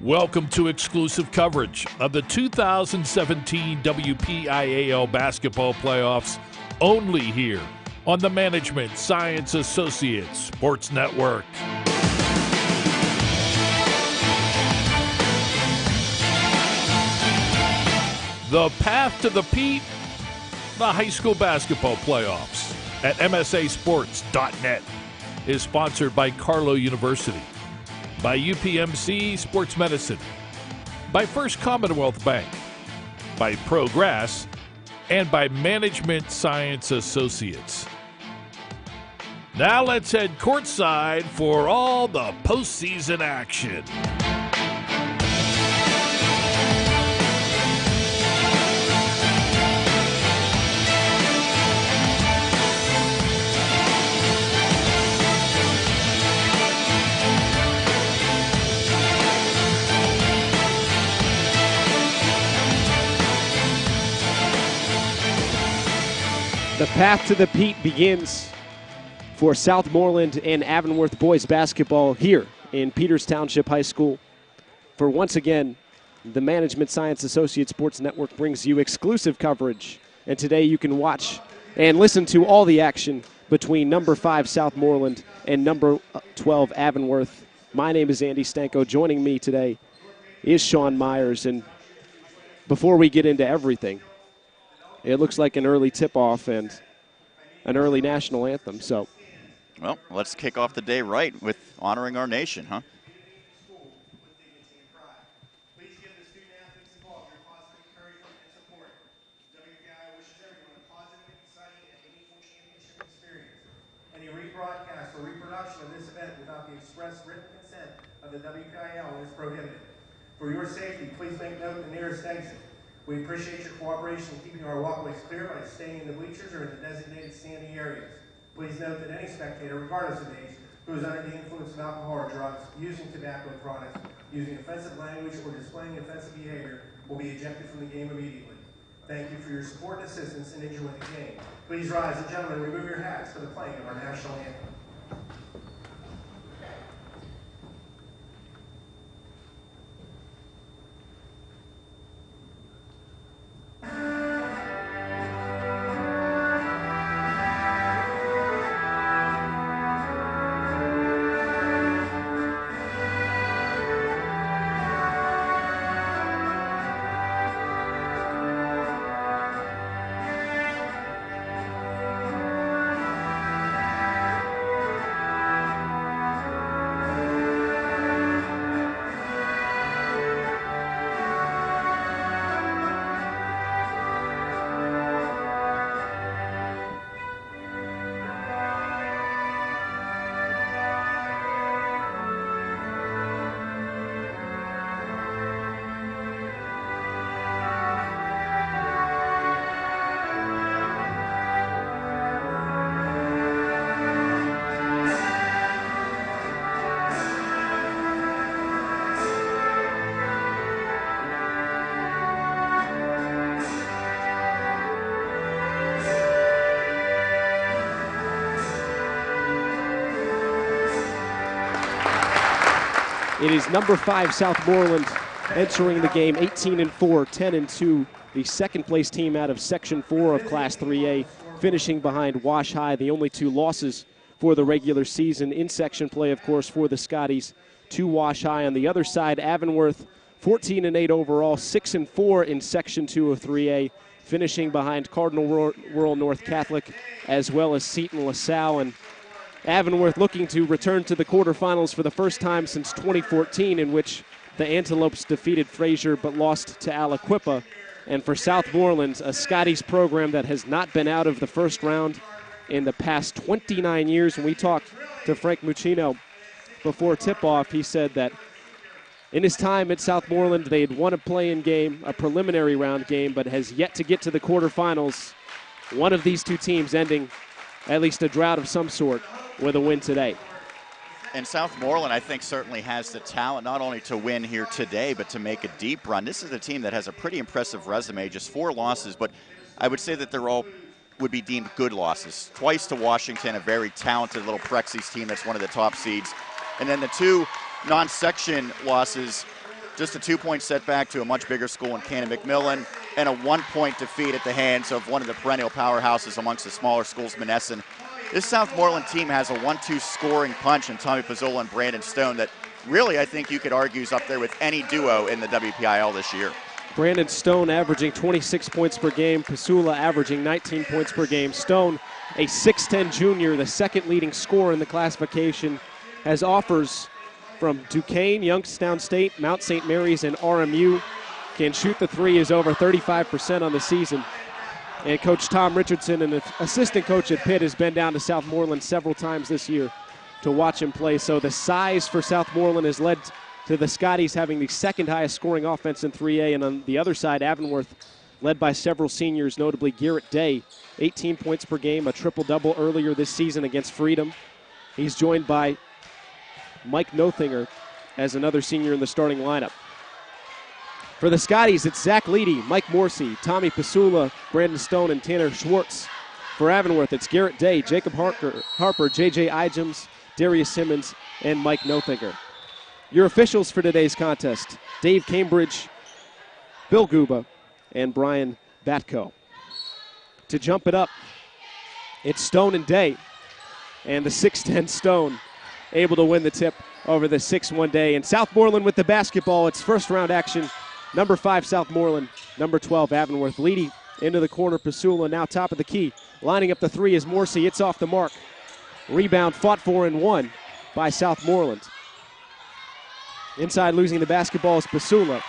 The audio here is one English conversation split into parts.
Welcome to exclusive coverage of the 2017 WPIAL basketball playoffs, only here on the Management Science Associates Sports Network. The path to the Pete, the high school basketball playoffs at MSAsports.net is sponsored by Carlow University, by UPMC Sports Medicine, by First Commonwealth Bank, by ProGrass, and by Management Science Associates. Now let's head courtside for all the postseason action. The path to the Pete begins for Southmoreland and Avonworth boys basketball here in Peters Township High School. For once again, the Management Science Associates Sports Network brings you exclusive coverage. And today you can watch and listen to all the action between number 5 Southmoreland and number 12 Avonworth. My name is Andy Stanko. Joining me today is Sean Meyers. And before we get into everything, it looks like an early tip-off and an early national anthem. So, well, let's kick off the day right with honoring our nation, huh? Please give the student athletes involved your positive encouragement and support. WPIAL wishes everyone a positive, exciting, and meaningful championship experience. Any rebroadcast or reproduction of this event without the express written consent of the WPIAL is prohibited. For your safety, please make note of the nearest exit. We appreciate your cooperation in keeping our walkways clear by staying in the bleachers or in the designated standing areas. Please note that any spectator, regardless of age, who is under the influence of alcohol or drugs, using tobacco products, using offensive language, or displaying offensive behavior will be ejected from the game immediately. Thank you for your support and assistance, and enjoy the game. Please rise, and gentlemen, remove your hats for the playing of our national anthem. it is number 5 Southmoreland entering the game 18-4, 10-2, the second-place team out of Section 4 of Class 3A, finishing behind Wash High, the only 2 losses for the regular season in section play, of course, for the Scotties, to Wash High. On the other side, Avonworth, 14-8 overall, 6-4 in Section 2 of 3A, finishing behind Cardinal Rural North Catholic, as well as Seton LaSalle. And Avonworth looking to return to the quarterfinals for the first time since 2014, in which the Antelopes defeated Fraser but lost to Aliquippa. And for Southmoreland, a Scotties program that has not been out of the first round in the past 29 years. When we talked to Frank Muccino before tip-off, he said that in his time at Southmoreland, they had won a play-in game, a preliminary round game, but has yet to get to the quarterfinals. One of these 2 teams ending at least a drought of some sort with a win today. And Southmoreland, I think, certainly has the talent not only to win here today, but to make a deep run. This is a team that has a pretty impressive resume, just 4 losses, but I would say that they're all would be deemed good losses. Twice to Washington, a very talented little Prexies team that's one of the top seeds. And then the 2 non-section losses just a 2-point setback to a much bigger school in Cannon McMillan, and a 1-point defeat at the hands of one of the perennial powerhouses amongst the smaller schools, Monessen. This Southmoreland team has a 1-2 scoring punch in Tommy Pizzola and Brandon Stone that really I think you could argue is up there with any duo in the WPIAL this year. Brandon Stone averaging 26 points per game. Pizzola averaging 19 points per game. Stone, a 6'10 junior, the second leading scorer in the classification, has offers from Duquesne, Youngstown State, Mount St. Mary's, and RMU. Can shoot the three, is over 35% on the season. And Coach Tom Richardson, an assistant coach at Pitt, has been down to Southmoreland several times this year to watch him play. So the size for Southmoreland has led to the Scotties having the second highest scoring offense in 3A. And on the other side, Avonworth, led by several seniors, notably Garrett Day, 18 points per game, a triple-double earlier this season against Freedom. He's joined by Mike Nothinger as another senior in the starting lineup. For the Scotties, it's Zach Leedy, Mike Morsey, Tommy Pizzola, Brandon Stone, and Tanner Schwartz. For Avonworth, it's Garrett Day, Jacob Harper, J.J. Igems, Darius Simmons, and Mike Nothinger. Your officials for today's contest, Dave Cambridge, Bill Guba, and Brian Batko. To jump it up, it's Stone and Day, and the 6'10 Stone able to win the tip over the 6'1 Day. And Southmoreland with the basketball, it's first round action. Number 5, Southmoreland. Number 12, Avonworth. Leedy into the corner. Pizzola now top of the key. Lining up the three is Morsey. It's off the mark. Rebound fought for and won by Southmoreland. Inside losing the basketball is Pizzola.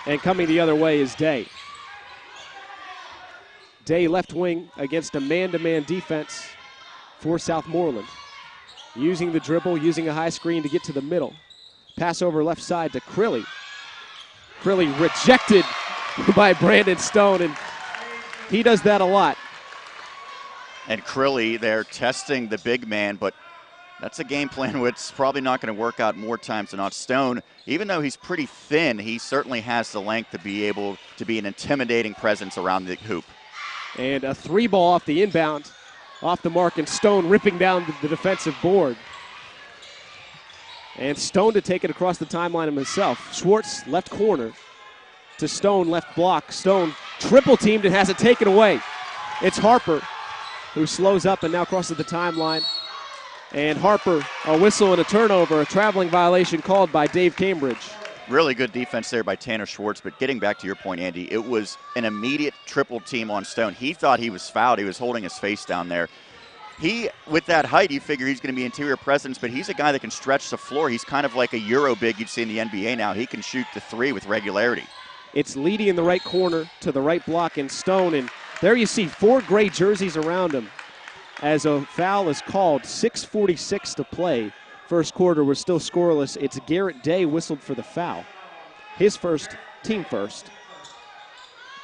And coming the other way is Day. Day left wing against a man-to-man defense for Southmoreland. Using the dribble, using a high screen to get to the middle. Pass over left side to Crilly. Crilly rejected by Brandon Stone, and he does that a lot. And Crilly, they're testing the big man, but that's a game plan which probably not going to work out more times than not. Stone, even though he's pretty thin, he certainly has the length to be able to be an intimidating presence around the hoop. And a three ball off the inbound, off the mark, and Stone ripping down the defensive board. And Stone to take it across the timeline himself. Schwartz, left corner to Stone, left block. Stone triple teamed and has it taken away. It's Harper who slows up and now crosses the timeline. And Harper, a whistle and a turnover, a traveling violation called by Dave Cambridge. Really good defense there by Tanner Schwartz, but getting back to your point, Andy, it was an immediate triple team on Stone. He thought he was fouled. He was holding his face down there. He, with that height, you figure he's going to be interior presence, but he's a guy that can stretch the floor. He's kind of like a Euro big you'd see in the NBA now. He can shoot the three with regularity. It's Leedy in the right corner to the right block and Stone, and there you see 4 gray jerseys around him as a foul is called. 6:46 to play. First quarter was still scoreless. It's Garrett Day whistled for the foul. His first, team first.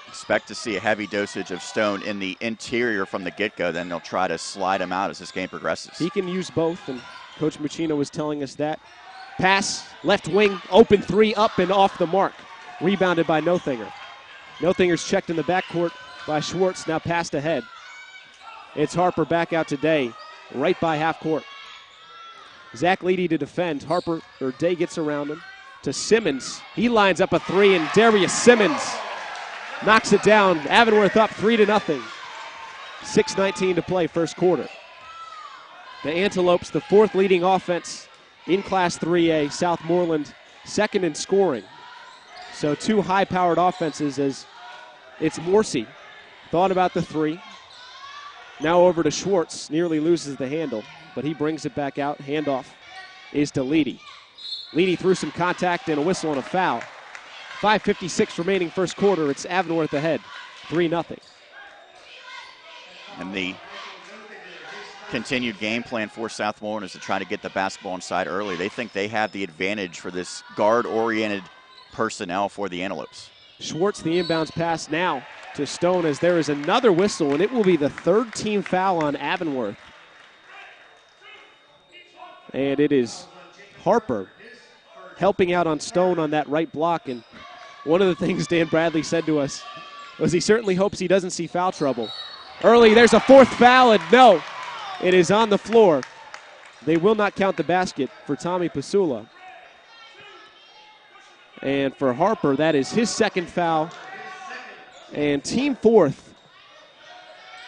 Expect to see a heavy dosage of Stone in the interior from the get-go. Then they'll try to slide him out as this game progresses. He can use both, and Coach Muccino was telling us that. Pass, left wing, open three, up and off the mark. Rebounded by Nothinger. Nothinger's checked in the backcourt by Schwartz, now passed ahead. It's Harper back out to Day, right by half court. Zach Leedy to defend. Day gets around him to Simmons. He lines up a three, and Darius Simmons knocks it down. Avonworth up 3-0. 6:19 to play, first quarter. The Antelopes, the 4th leading offense in Class 3A. Southmoreland, 2nd in scoring. So 2 high-powered offenses as it's Morsey. Thought about the three. Now over to Schwartz. Nearly loses the handle, but he brings it back out. Handoff is to Leedy. Leedy through some contact and a whistle and a foul. 5:56 remaining first quarter. It's Avonworth ahead, 3-0. And the continued game plan for Southmoreland is to try to get the basketball inside early. They think they have the advantage for this guard-oriented personnel for the Antelopes. Schwartz, the inbounds pass now to Stone as there is another whistle, and it will be the 3rd team foul on Avonworth. And it is Harper helping out on Stone on that right block. And one of the things Dan Bradley said to us was he certainly hopes he doesn't see foul trouble. Early, there's a 4th foul, and no, it is on the floor. They will not count the basket for Tommy Pizzola. And for Harper, that is his second foul. And team fourth,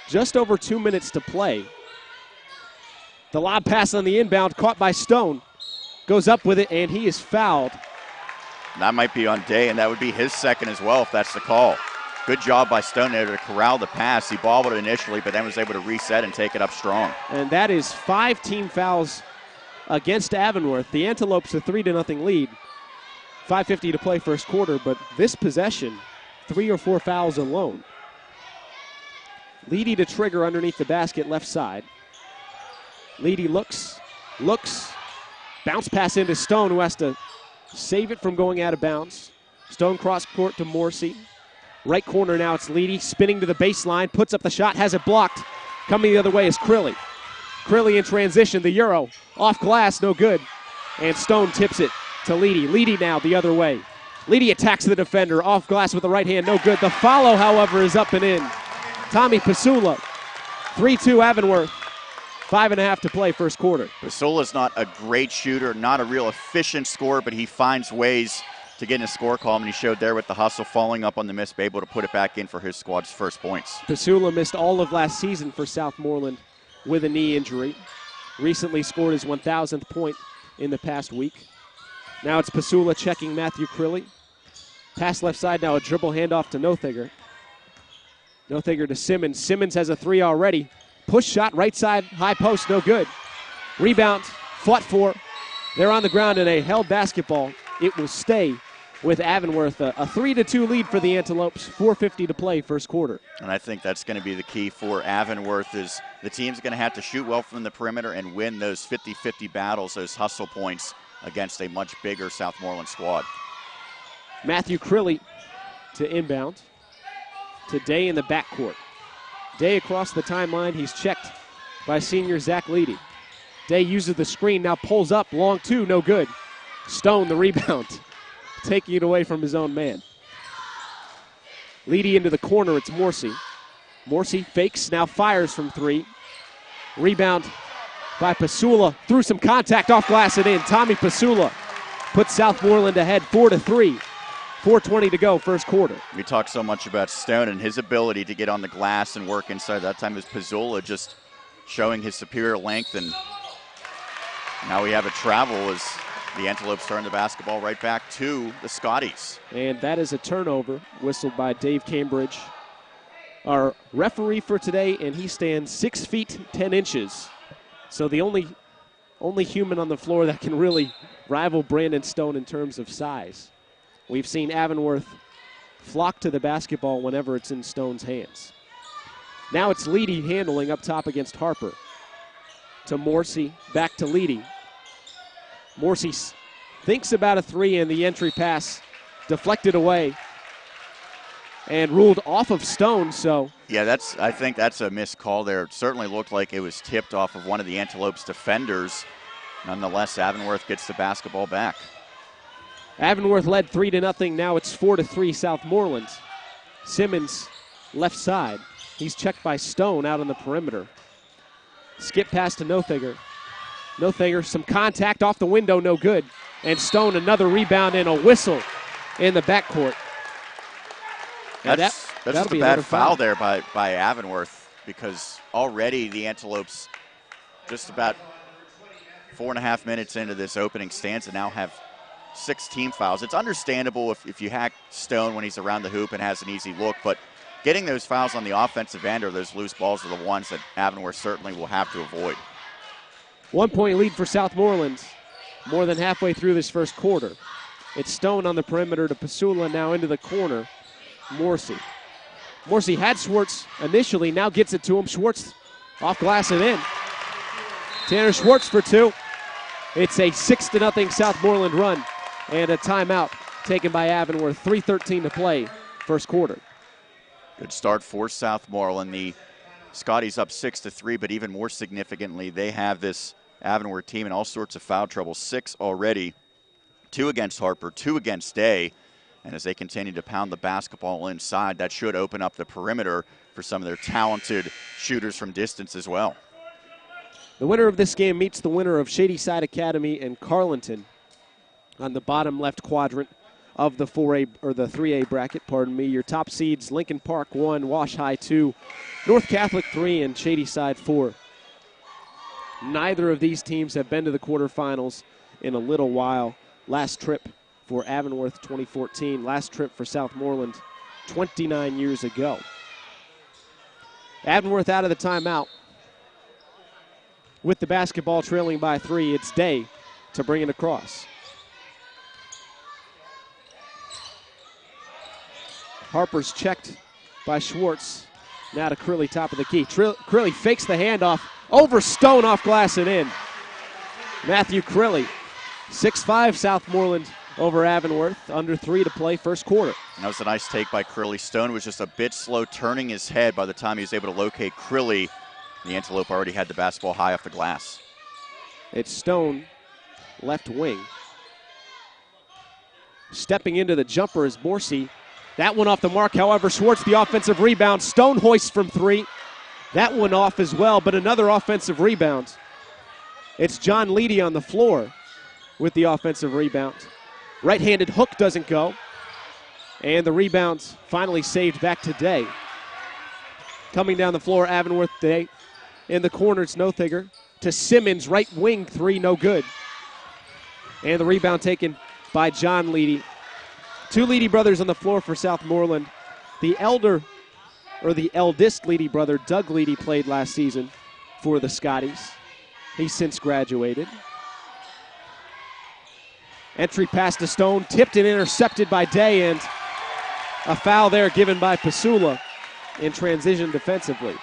just over 2 minutes to play. The lob pass on the inbound, caught by Stone. Goes up with it, and he is fouled. That might be on Day, and that would be his second as well if that's the call. Good job by Stone there to corral the pass. He bobbled it initially, but then was able to reset and take it up strong. And that is 5 team fouls against Avonworth. The Antelopes a 3-0 lead. 5:50 to play first quarter, but this possession, 3 or 4 fouls alone. Leedy to trigger underneath the basket, left side. Leedy looks, bounce pass into Stone, who has to save it from going out of bounds. Stone cross court to Morrissey. Right corner now, it's Leedy, spinning to the baseline, puts up the shot, has it blocked. Coming the other way is Crilly. Crilly in transition, the Euro, off glass, no good. And Stone tips it to Leedy. Leedy now the other way. Leedy attacks the defender, off glass with the right hand, no good. The follow, however, is up and in. Tommy Pasula, 3-2 Avonworth. 5.5 to play first quarter. Pasula's not a great shooter, not a real efficient scorer, but he finds ways to get in a score column, and he showed there with the hustle, following up on the miss, able to put it back in for his squad's first points. Pasula missed all of last season for Southmoreland with a knee injury. Recently scored his 1,000th point in the past week. Now it's Pasula checking Matthew Crilly. Pass left side now, a dribble handoff to Nothiger. Nothiger to Simmons. Simmons has a 3 already. Push shot, right side, high post, no good. Rebound, fought for. They're on the ground in a held basketball. It will stay with Avonworth. A 3-2 lead for the Antelopes. 4:50 to play first quarter. And I think that's going to be the key for Avonworth, is the team's going to have to shoot well from the perimeter and win those 50-50 battles, those hustle points against a much bigger Southmoreland squad. Matthew Crilly to inbound. To Day in the backcourt. Day across the timeline. He's checked by senior Zach Leedy. Day uses the screen, now pulls up, long 2, no good. Stone the rebound, taking it away from his own man. Leedy into the corner, it's Morrissey. Morrissey fakes, now fires from 3. Rebound by Pasula, through some contact, off glass and in. Tommy Pasula puts Southmoreland ahead 4-3. 4:20 to go, first quarter. We talk so much about Stone and his ability to get on the glass and work inside. That time it was Pasula just showing his superior length, and now we have a travel as the Antelopes turn the basketball right back to the Scotties. And that is a turnover whistled by Dave Cambridge, our referee for today, and he stands 6 feet 10 inches. So the only human on the floor that can really rival Brandon Stone in terms of size. We've seen Avonworth flock to the basketball whenever it's in Stone's hands. Now it's Leedy handling up top against Harper. To Morrissey, back to Leedy. Morrissey thinks about a 3, and the entry pass deflected away and ruled off of Stone. So yeah, I think that's a missed call there. It certainly looked like it was tipped off of one of the Antelopes defenders. Nonetheless, Avonworth gets the basketball back. Avonworth led 3-0. Now it's 4-3 Southmoreland. Simmons left side. He's checked by Stone out on the perimeter. Skip pass to Nothiger. Nothiger, some contact off the window, no good. And Stone, another rebound and a whistle in the backcourt. That's just a bad foul there by Avonworth, because already the Antelopes, just about 4.5 minutes into this opening stanza, now have 6 team fouls. It's understandable if you hack Stone when he's around the hoop and has an easy look, but getting those fouls on the offensive end or those loose balls are the ones that Avonworth certainly will have to avoid. 1-point lead for Southmoreland, more than halfway through this first quarter. It's Stone on the perimeter to Pasula, now into the corner. Morrissey. Morrissey had Schwartz initially, now gets it to him. Schwartz off glass and in. Tanner Schwartz for 2. It's a 6-0 Southmoreland run and a timeout taken by Avonworth. 3:13 to play first quarter. Good start for Southmoreland. The Scotties up 6-3, but even more significantly, they have this Avonworth team in all sorts of foul trouble. 6 already, 2 against Harper, 2 against Day. And as they continue to pound the basketball inside, that should open up the perimeter for some of their talented shooters from distance as well. The winner of this game meets the winner of Shadyside Academy and Carlinton on the bottom left quadrant of the 4A or the 3A bracket, pardon me. Your top seeds: Lincoln Park 1, Wash High 2, North Catholic 3, and Shadyside 4. Neither of these teams have been to the quarterfinals in a little while. Last trip for Avonworth 2014, last trip for Southmoreland 29 years ago. Avonworth out of the timeout. With the basketball trailing by 3, it's Day to bring it across. Harper's checked by Schwartz. Now to Crilly, top of the key. Crilly fakes the handoff over Stone, off glass and in. Matthew Crilly, 6'5", Southmoreland over Avonworth. Under 3 to play, first quarter. That was a nice take by Crilly. Stone was just a bit slow turning his head by the time he was able to locate Crilly. The Antelope already had the basketball high off the glass. It's Stone, left wing. Stepping into the jumper is Borsey. That one off the mark, however, Schwartz the offensive rebound. Stone hoists from 3. That one off as well, but another offensive rebound. It's John Leedy on the floor with the offensive rebound. Right-handed hook doesn't go. And the rebound finally saved back to Day. Coming down the floor, Avonworth Day. In the corner, it's Nothiger. To Simmons, right wing 3, no good. And the rebound taken by John Leedy. 2 Leedy brothers on the floor for Southmoreland. The eldest Leedy brother, Doug Leedy, played last season for the Scotties. He's since graduated. Entry pass to Stone, tipped and intercepted by Day, and a foul there given by Pasula in transition defensively.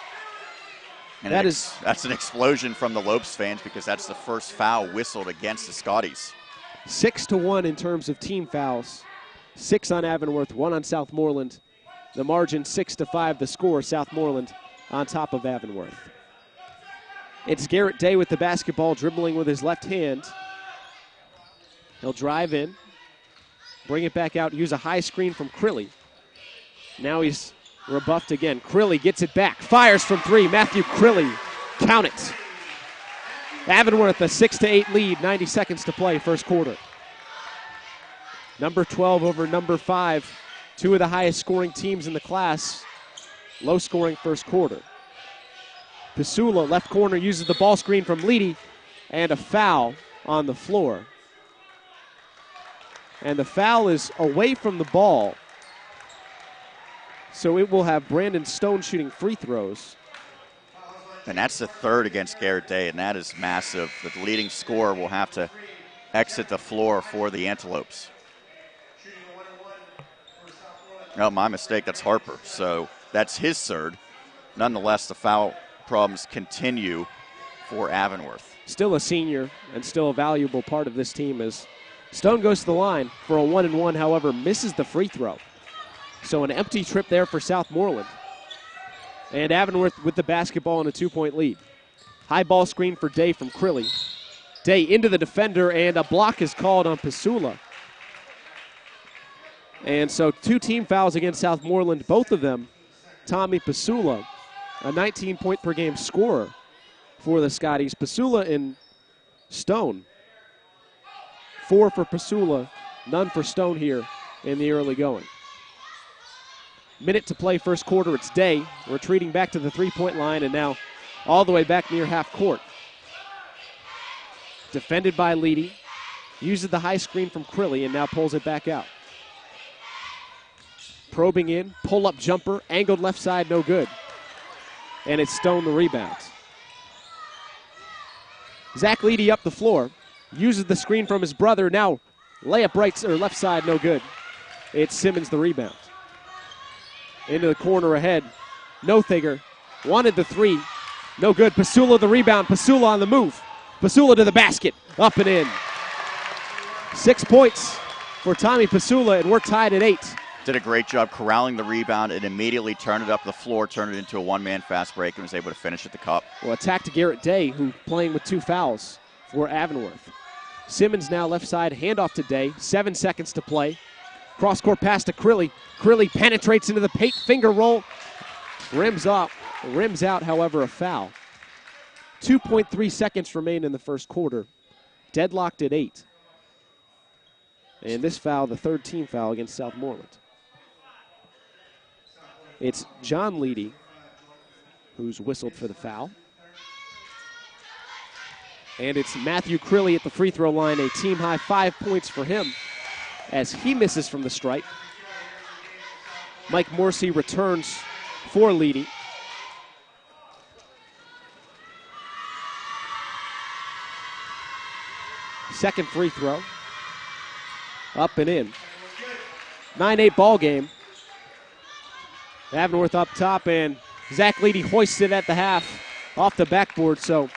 And that's an explosion from the Lopes fans because that's the first foul whistled against the Scotties. 6-1 in terms of team fouls. 6 on Avonworth, 1 on Southmoreland. The margin 6-5, the score, Southmoreland on top of Avonworth. It's Garrett Day with the basketball, dribbling with his left hand. He'll drive in, bring it back out, use a high screen from Crilly. Now he's rebuffed again. Crilly gets it back, fires from 3. Matthew Crilly, count it. Avonworth a 6-8 lead, 90 seconds to play, first quarter. Number 12 over number 5, 2 of the highest scoring teams in the class. Low scoring first quarter. Pasula, left corner, uses the ball screen from Leedy, and a foul on the floor. And the foul is away from the ball. So it will have Brandon Stone shooting free throws. And that's the third against Garrett Day, and that is massive. The leading scorer will have to exit the floor for the Antelopes. Oh, my mistake, that's Harper. So that's his third. Nonetheless, the foul problems continue for Avonworth. Still a senior and still a valuable part of this team as Stone goes to the line for a 1-and-1, however, misses the free throw. So an empty trip there for Southmoreland. And Avonworth with the basketball in a 2-point lead. High ball screen for Day from Crilly. Day into the defender, and a block is called on Pasula. And so 2 team fouls against Southmoreland, both of them Tommy Pasula, a 19-point-per-game scorer for the Scotties. Pasula and Stone. 4 for Pasula, none for Stone here in the early going. Minute to play first quarter, it's Day, retreating back to the 3-point line and now all the way back near half court. Defended by Leedy, uses the high screen from Crilly and now pulls it back out. Probing in, pull-up jumper, angled left side, no good. And it's Stone the rebound. Zach Leedy up the floor, uses the screen from his brother, now layup right or left side, no good. It's Simmons the rebound. Into the corner ahead. Nothiger wanted the 3. No good. Pasula the rebound. Pasula on the move. Pasula to the basket. Up and in. 6 points for Tommy Pasula, and we're tied at 8. Did a great job corralling the rebound and immediately turned it up the floor, turned it into a one-man fast break, and was able to finish at the cup. Well, attack to Garrett Day, who playing with 2 fouls for Avonworth. Simmons now left side, handoff to Day. 7 seconds to play. Cross-court pass to Crilly. Crilly penetrates into the paint, finger roll. Rims out, however, a foul. 2.3 seconds remain in the first quarter. Deadlocked at 8. And this foul, the third team foul against Southmoreland. It's John Leedy who's whistled for the foul. And it's Matthew Crilly at the free throw line, a team-high 5 points for him as he misses from the stripe. Mike Morsey returns for Leedy. Second free throw. Up and in. 9-8 ball game. Avonworth up top, and Zach Leedy hoists it at the half off the backboard. So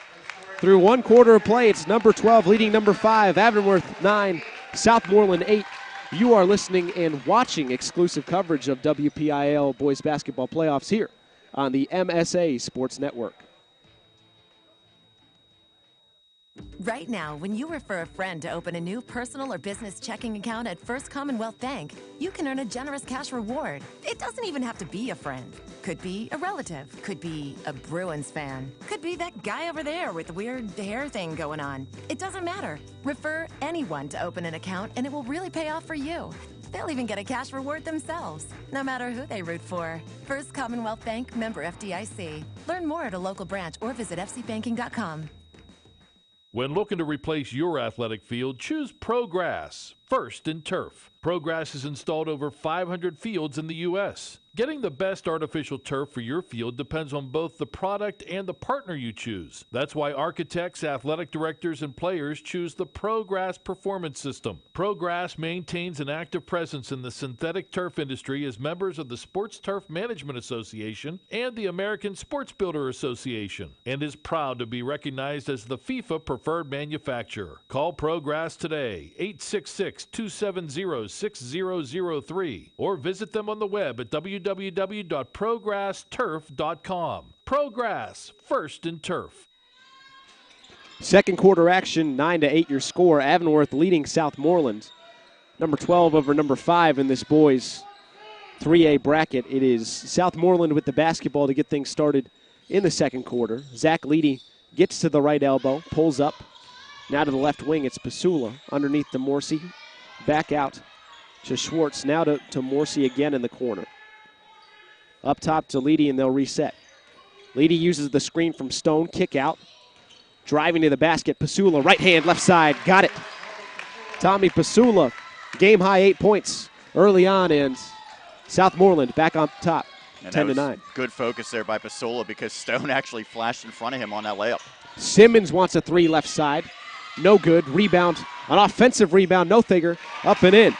through one quarter of play, it's number 12 leading number 5. Avonworth 9, Southmoreland 8. You are listening and watching exclusive coverage of WPIAL boys basketball playoffs here on the MSA Sports Network. Right now, when you refer a friend to open a new personal or business checking account at First Commonwealth Bank, you can earn a generous cash reward. It doesn't even have to be a friend. Could be a relative. Could be a Bruins fan. Could be that guy over there with the weird hair thing going on. It doesn't matter. Refer anyone to open an account, and it will really pay off for you. They'll even get a cash reward themselves, no matter who they root for. First Commonwealth Bank, member FDIC. Learn more at a local branch or visit fcbanking.com. When looking to replace your athletic field, choose ProGrass, first in turf. ProGrass has installed over 500 fields in the U.S. Getting the best artificial turf for your field depends on both the product and the partner you choose. That's why architects, athletic directors, and players choose the ProGrass Performance System. ProGrass maintains an active presence in the synthetic turf industry as members of the Sports Turf Management Association and the American Sports Builder Association, and is proud to be recognized as the FIFA preferred manufacturer. Call ProGrass today, 866-270-6003, or visit them on the web at www.progressturf.com. ProGrass, first in turf. Second quarter action, 9-8 your score. Avonworth leading Southmoreland. Number 12 over number 5 in this boys 3A bracket. It is Southmoreland with the basketball to get things started in the second quarter. Zach Leedy gets to the right elbow, pulls up. Now to the left wing, it's Pasula underneath to Morsey. Back out to Schwartz. Now to Morsey again in the corner. Up top to Leedy, and they'll reset. Leedy uses the screen from Stone, kick out. Driving to the basket, Pasula, right hand, left side, got it. Tommy Pasula, game high 8 points early on, and Southmoreland back on top, 10-9. Good focus there by Pasula because Stone actually flashed in front of him on that layup. Simmons wants a three left side. No good. Rebound, an offensive rebound. Nothager up and in.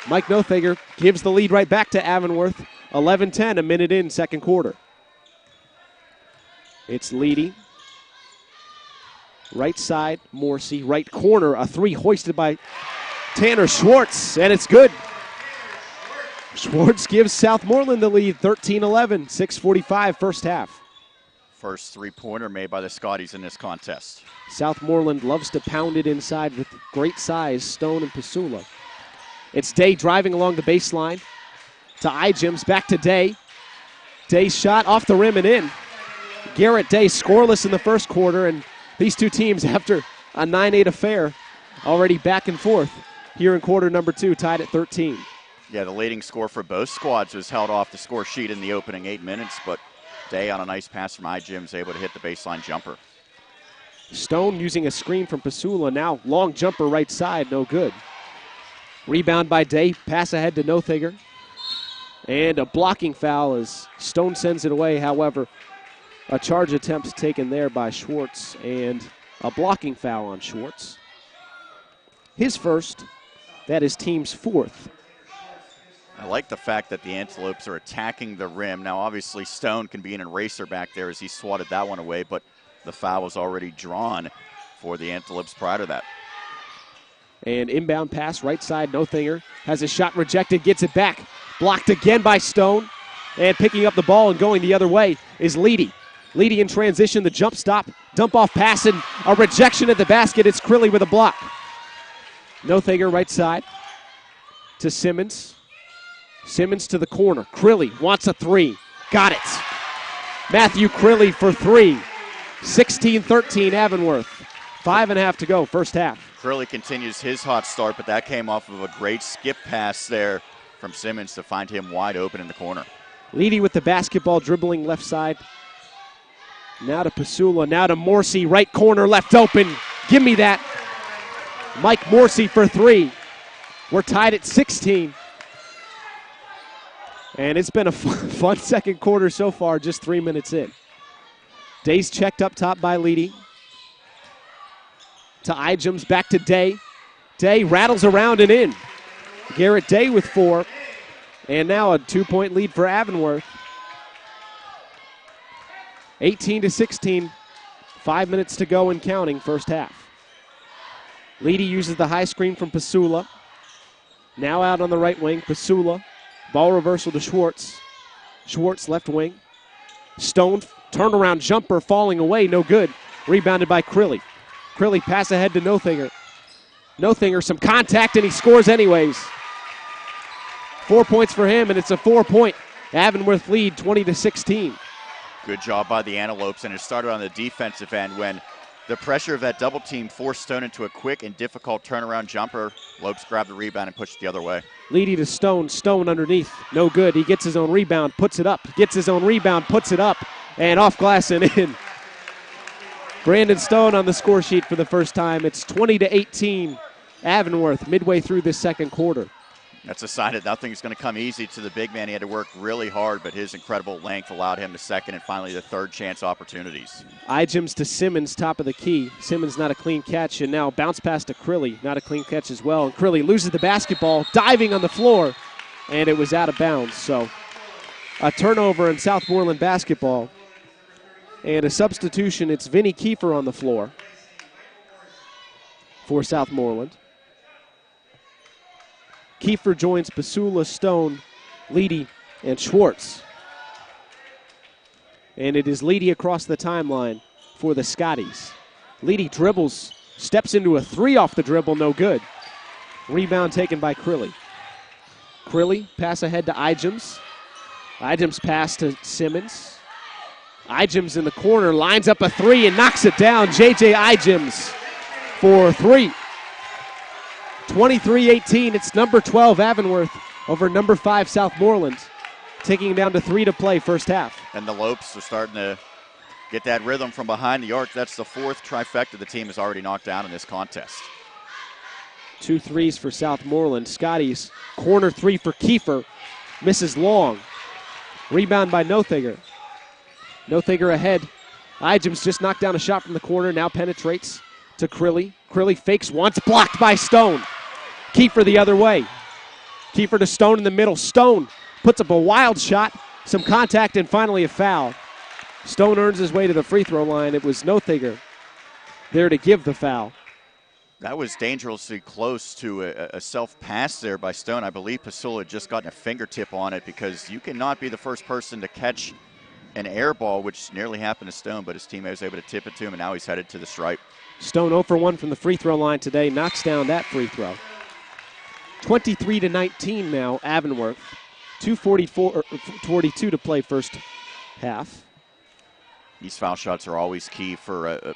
Mike Nothager gives the lead right back to Avonworth. 11-10, a minute in, second quarter. It's Leedy. Right side, Morsey. Right corner, a three hoisted by Tanner Schwartz, and it's good. Schwartz gives Southmoreland the lead, 13-11, 6:45 first half. First three-pointer made by the Scotties in this contest. Southmoreland loves to pound it inside with great size, Stone and Pasula. It's Day driving along the baseline to Ijims, back to Day. Day's shot off the rim and in. Garrett Day scoreless in the first quarter, and these two teams, after a 9-8 affair, already back and forth here in quarter number 2, tied at 13. Yeah, the leading score for both squads was held off the score sheet in the opening 8 minutes, but Day on a nice pass from Ijims able to hit the baseline jumper. Stone using a screen from Pasula. Now long jumper right side, no good. Rebound by Day, pass ahead to Nothager. And a blocking foul as Stone sends it away. However, a charge attempt taken there by Schwartz and a blocking foul on Schwartz. His first, that is team's fourth. I like the fact that the Antelopes are attacking the rim. Now, obviously, Stone can be an eraser back there as he swatted that one away, but the foul was already drawn for the Antelopes prior to that. And inbound pass, right side, Nothager has a shot rejected, gets it back. Blocked again by Stone. And picking up the ball and going the other way is Leedy. Leedy in transition, the jump stop, dump off pass, and a rejection at the basket. It's Crilly with a block. Nothager right side to Simmons. Simmons to the corner. Crilly wants a three. Got it. Matthew Crilly for three. 16-13 Avonworth. 5.5 to go, first half. Curley continues his hot start, but that came off of a great skip pass there from Simmons to find him wide open in the corner. Leedy with the basketball, dribbling left side. Now to Pasula, now to Morrissey, right corner, left open. Give me that. Mike Morrissey for three. We're tied at 16. And it's been a fun second quarter so far, just 3 minutes in. Day's checked up top by Leedy. To Ijems, back to Day. Day rattles around and in. Garrett Day with 4. And now a 2-point lead for Avonworth. 18-16. 5 minutes to go and counting, first half. Leedy uses the high screen from Pasula. Now out on the right wing, Pasula. Ball reversal to Schwartz. Schwartz left wing. Stone, turnaround jumper falling away, no good. Rebounded by Crilly. Crilly pass ahead to Nothinger. Nothinger, some contact, and he scores anyways. 4 points for him, and it's a 4-point Avonworth lead, 20-16. Good job by the Antelopes, and it started on the defensive end when the pressure of that double team forced Stone into a quick and difficult turnaround jumper. Lopes grabbed the rebound and pushed it the other way. Leedy to Stone. Stone underneath. No good. He gets his own rebound, puts it up. Gets his own rebound, puts it up. And off glass and in. Brandon Stone on the score sheet for the first time. It's 20-18 Avonworth midway through this second quarter. That's a sign that nothing's going to come easy to the big man. He had to work really hard, but his incredible length allowed him the second and finally the third chance opportunities. Ijems to Simmons, top of the key. Simmons not a clean catch, and now bounce pass to Crilly. Not a clean catch as well. And Crilly loses the basketball, diving on the floor, and it was out of bounds. So a turnover in Southmoreland basketball. And a substitution, it's Vinny Kiefer on the floor for Southmoreland. Kiefer joins Pasula, Stone, Leedy, and Schwartz. And it is Leedy across the timeline for the Scotties. Leedy dribbles, steps into a three off the dribble, no good. Rebound taken by Crilly. Crilly, pass ahead to Ijems. Ijems pass to Simmons. Ijems in the corner, lines up a three and knocks it down. J.J. Ijems for three. 23-18, it's number 12 Avonworth over number 5 Southmoreland. Taking down to 3 to play first half. And the Lopes are starting to get that rhythm from behind the arc. That's the fourth trifecta the team has already knocked down in this contest. 2 threes for Southmoreland. Scotties, corner three for Kiefer. Misses long. Rebound by Nothinger. Nothinger ahead. Ijems just knocked down a shot from the corner, now penetrates to Crilly. Crilly fakes once, blocked by Stone. Kiefer the other way. Kiefer to Stone in the middle. Stone puts up a wild shot, some contact, and finally a foul. Stone earns his way to the free throw line. It was Nothinger there to give the foul. That was dangerously close to a self-pass there by Stone. I believe Pasula had just gotten a fingertip on it because you cannot be the first person to catch an air ball, which nearly happened to Stone, but his teammate was able to tip it to him, and now he's headed to the stripe. Stone 0 for 1 from the free throw line today, knocks down that free throw. 23-19 now, Avonworth. 2:42 to play first half. These foul shots are always key for a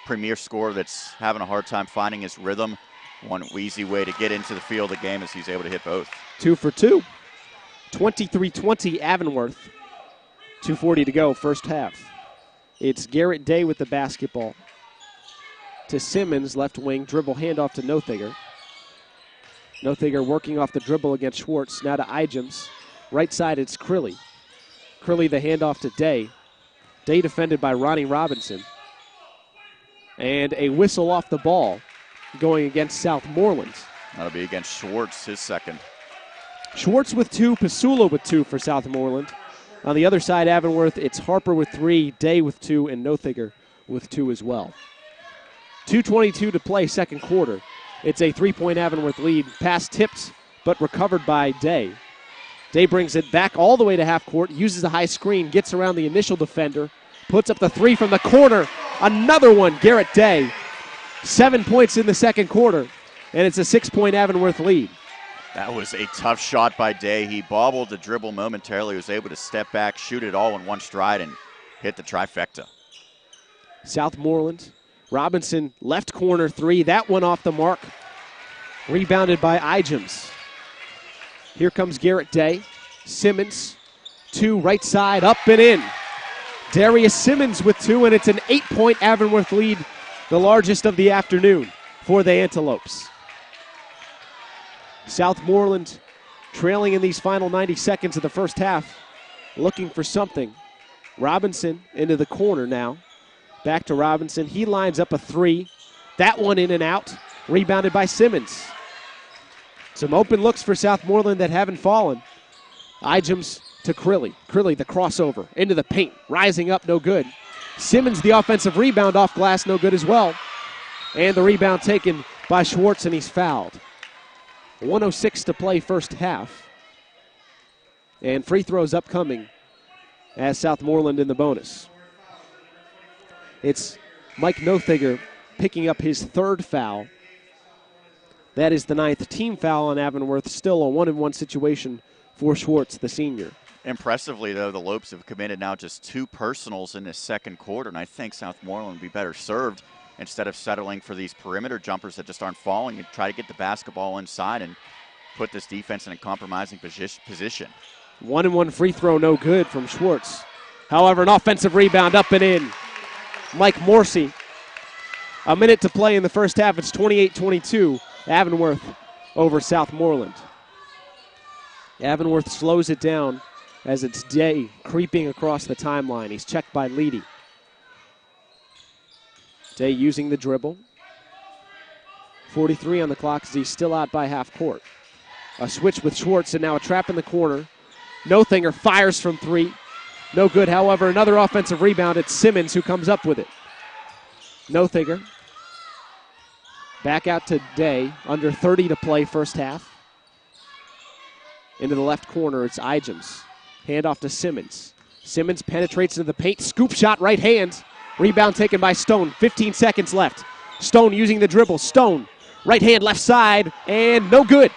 premier scorer that's having a hard time finding his rhythm. One easy way to get into the field of the game is he's able to hit both. 2 for 2. 23-20 Avonworth. 2:40 to go, first half. It's Garrett Day with the basketball. To Simmons, left wing, dribble handoff to Nothinger. Nothinger working off the dribble against Schwartz. Now to Ijems. Right side, it's Crilly. Crilly the handoff to Day. Day defended by Ronnie Robinson. And a whistle off the ball going against Southmoreland. That'll be against Schwartz, his second. Schwartz with 2, Pasula with 2 for Southmoreland. On the other side, Avonworth, it's Harper with 3, Day with 2, and Nothinger with 2 as well. 2:22 to play second quarter. It's a 3-point Avonworth lead. Pass tipped, but recovered by Day. Day brings it back all the way to half court, uses the high screen, gets around the initial defender, puts up the 3 from the corner. Another one, Garrett Day. 7 points in the second quarter, and it's a 6-point Avonworth lead. That was a tough shot by Day. He bobbled the dribble momentarily, was able to step back, shoot it all in one stride, and hit the trifecta. Southmoreland Robinson, left corner three. That one off the mark. Rebounded by Igems. Here comes Garrett Day. Simmons, 2, right side, up and in. Darius Simmons with 2, and it's an 8-point Avonworth lead, the largest of the afternoon for the Antelopes. Southmoreland trailing in these final 90 seconds of the first half, looking for something. Robinson into the corner now. Back to Robinson. He lines up a 3. That one in and out. Rebounded by Simmons. Some open looks for Southmoreland that haven't fallen. Igems to Crilly. Crilly, the crossover into the paint. Rising up, no good. Simmons, the offensive rebound off glass, no good as well. And the rebound taken by Schwartz, and he's fouled. 1:06 to play first half. And free throws upcoming as Southmoreland in the bonus. It's Mike Nothiger picking up his 3rd foul. That is the 9th team foul on Avonworth. Still a 1-and-1 situation for Schwartz, the senior. Impressively, though, the Lopes have committed now just 2 personals in this second quarter, and I think Southmoreland would be better served instead of settling for these perimeter jumpers that just aren't falling, and try to get the basketball inside and put this defense in a compromising position. 1-and-1 free throw, no good from Schwartz. However, an offensive rebound up and in. Mike Morsey. A minute to play in the first half. It's 28-22. Avonworth over Southmoreland. Avonworth slows it down as it's Day creeping across the timeline. He's checked by Leedy. Day using the dribble. 43 on the clock as he's still out by half court. A switch with Schwartz, and now a trap in the corner. Nothinger fires from 3. No good, however, another offensive rebound. It's Simmons who comes up with it. Nothinger. Back out to Day. Under 30 to play first half. Into the left corner, it's Igems. Handoff to Simmons. Simmons penetrates into the paint. Scoop shot, right hand. Rebound taken by Stone. 15 seconds left. Stone using the dribble. Stone, right hand, left side, and no good.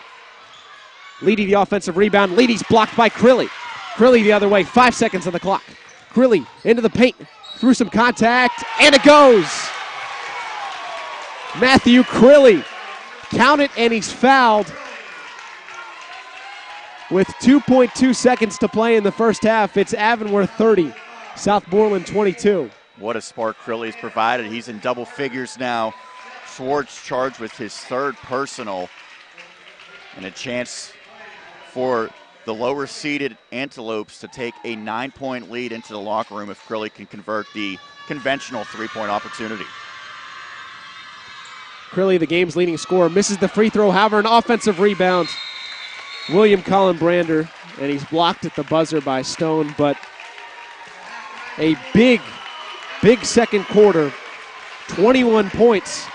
Leedy, the offensive rebound. Leedy's blocked by Crilly. Crilly the other way. 5 seconds on the clock. Crilly into the paint. Through some contact, and it goes. Matthew Crilly. Count it, and he's fouled. With 2.2 seconds to play in the first half, it's Avonworth 30, Southmoreland 22. What a spark Crilly's provided. He's in double figures now. Schwartz charged with his 3rd personal. And a chance for the lower-seeded Antelopes to take a 9-point lead into the locker room if Crilly can convert the conventional 3-point opportunity. Crilly, the game's leading scorer, misses the free throw. However, an offensive rebound. William Cullen Brander, and he's blocked at the buzzer by Stone, but a big second quarter. 21 points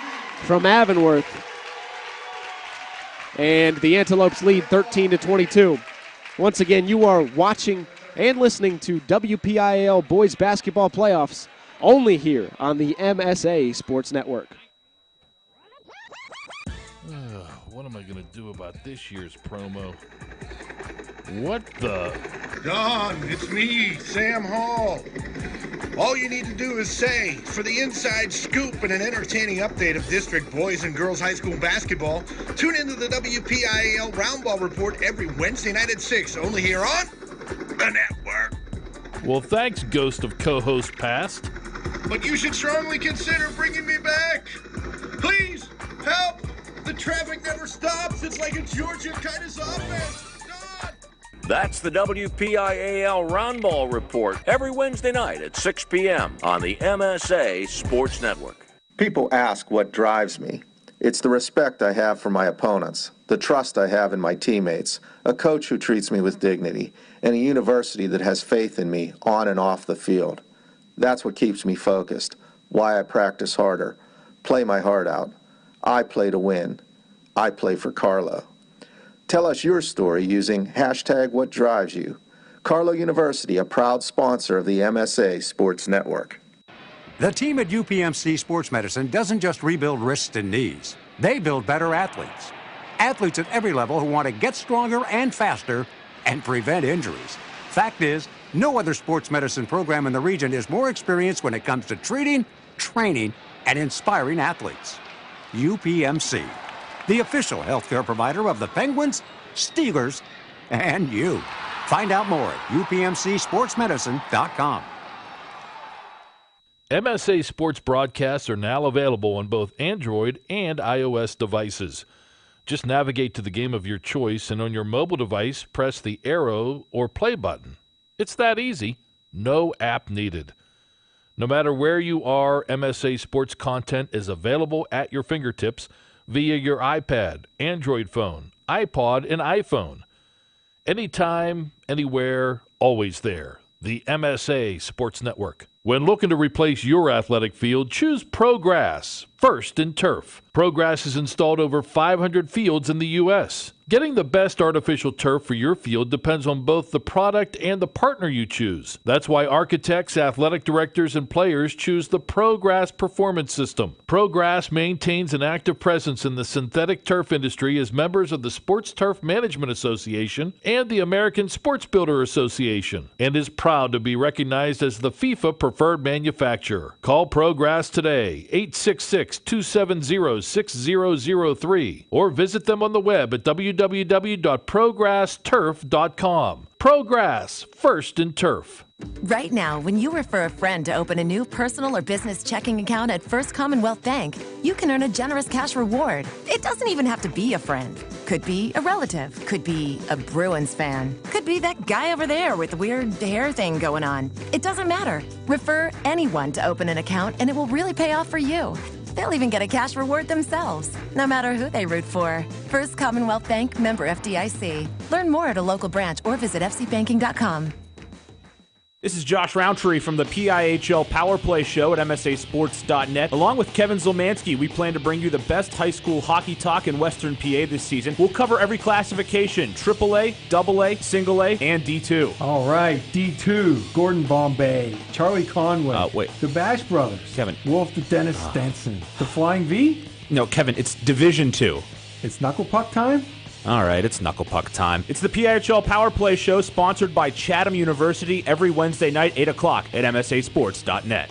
from Avonworth. And the Antelopes lead 13-22. Once again, you are watching and listening to WPIAL Boys Basketball Playoffs only here on the MSA Sports Network. What am I going to do about this year's promo? What the? Don, it's me, Sam Hall. All you need to do is say, for the inside scoop and an entertaining update of district boys and girls high school basketball, tune into the WPIAL Roundball Report every Wednesday night at 6, only here on the network. Well, thanks, ghost of co-host past. But you should strongly consider bringing me back. Please, help. The traffic never stops. It's like a Georgia kind of offense. God. That's the WPIAL Roundball Report every Wednesday night at 6 p.m. on the MSA Sports Network. People ask what drives me. It's the respect I have for my opponents, the trust I have in my teammates, a coach who treats me with dignity, and a university that has faith in me on and off the field. That's what keeps me focused, why I practice harder, play my heart out. I play to win. I play for Carlo. Tell us your story using #WhatDrivesYou. Carlo University, a proud sponsor of the MSA Sports Network. The team at UPMC Sports Medicine doesn't just rebuild wrists and knees. They build better athletes. Athletes at every level who want to get stronger and faster and prevent injuries. Fact is, no other sports medicine program in the region is more experienced when it comes to treating, training, and inspiring athletes. UPMC, the official healthcare provider of the Penguins, Steelers, and you. Find out more at upmcsportsmedicine.com. MSA Sports broadcasts are now available on both Android and iOS devices. Just navigate to the game of your choice, and on your mobile device, press the arrow or play button. It's that easy. No app needed. No matter where you are, MSA Sports content is available at your fingertips via your iPad, Android phone, iPod, and iPhone. Anytime, anywhere, always there. The MSA Sports Network. When looking to replace your athletic field, choose ProGrass, first in turf. ProGrass has installed over 500 fields in the U.S. Getting the best artificial turf for your field depends on both the product and the partner you choose. That's why architects, athletic directors, and players choose the ProGrass Performance System. ProGrass maintains an active presence in the synthetic turf industry as members of the Sports Turf Management Association and the American Sports Builder Association, and is proud to be recognized as the FIFA preferred manufacturer. Call ProGrass today, 866-270-6003, or visit them on the web at www.progressturf.com. ProGrass, first in turf. Right now, when you refer a friend to open a new personal or business checking account at First Commonwealth Bank, you can earn a generous cash reward. It doesn't even have to be a friend. Could be a relative. Could be a Bruins fan. Could be that guy over there with the weird hair thing going on. It doesn't matter. Refer anyone to open an account, and it will really pay off for you. They'll even get a cash reward themselves, no matter who they root for. First Commonwealth Bank, member FDIC. Learn more at a local branch or visit fcbanking.com. This is Josh Roundtree from the PIAL Power Play Show at MSASports.net. Along with Kevin Zilmansky, we plan to bring you the best high school hockey talk in Western PA this season. We'll cover every classification, AAA, AA, Single A, and D2. All right, D2, Gordon Bombay, Charlie Conway, wait. the Bash Brothers, Kevin. Wolf the Dennis Stenson, the Flying V? No, Kevin, it's Division 2. It's Knuckle Puck time? All right, it's Knuckle Puck time. It's the PIHL Power Play Show sponsored by Chatham University every Wednesday night, 8 o'clock at MSASports.net.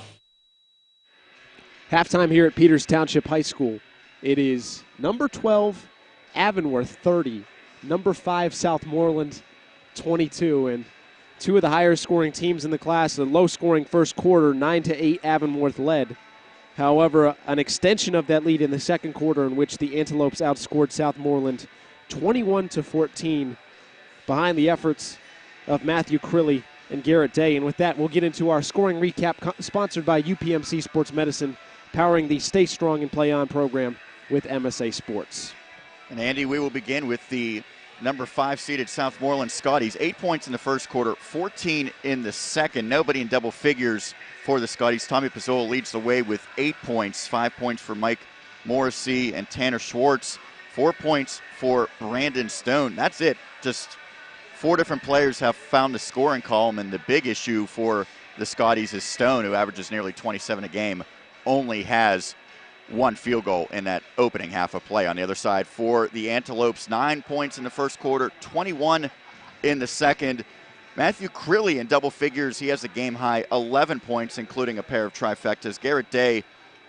Halftime here at Peters Township High School. It is number 12, Avonworth 30, number 5, Southmoreland 22, and two of the higher scoring teams in the class. A low scoring first quarter, 9-8 Avonworth led. However, an extension of that lead in the second quarter in which the Antelopes outscored Southmoreland 21-14 behind the efforts of Matthew Crilly and Garrett Day. And with that, we'll get into our scoring recap sponsored by UPMC Sports Medicine, powering the Stay Strong and Play On program with MSA Sports. And Andy, we will begin with the number 5 seeded Southmoreland Scotties. 8 points in the first quarter, 14 in the second. Nobody in double figures for the Scotties. Tommy Pizzola leads the way with 8 points, 5 points for Mike Morrissey and Tanner Schwartz. 4 points for Brandon Stone. That's it. Just 4 different players have found the scoring column, and the big issue for the Scotties is Stone, who averages nearly 27 a game, only has 1 field goal in that opening half of play. On the other side, for the Antelopes, 9 points in the first quarter, 21 in the second. Matthew Crilly in double figures. He has a game-high 11 points, including a pair of trifectas. Garrett Day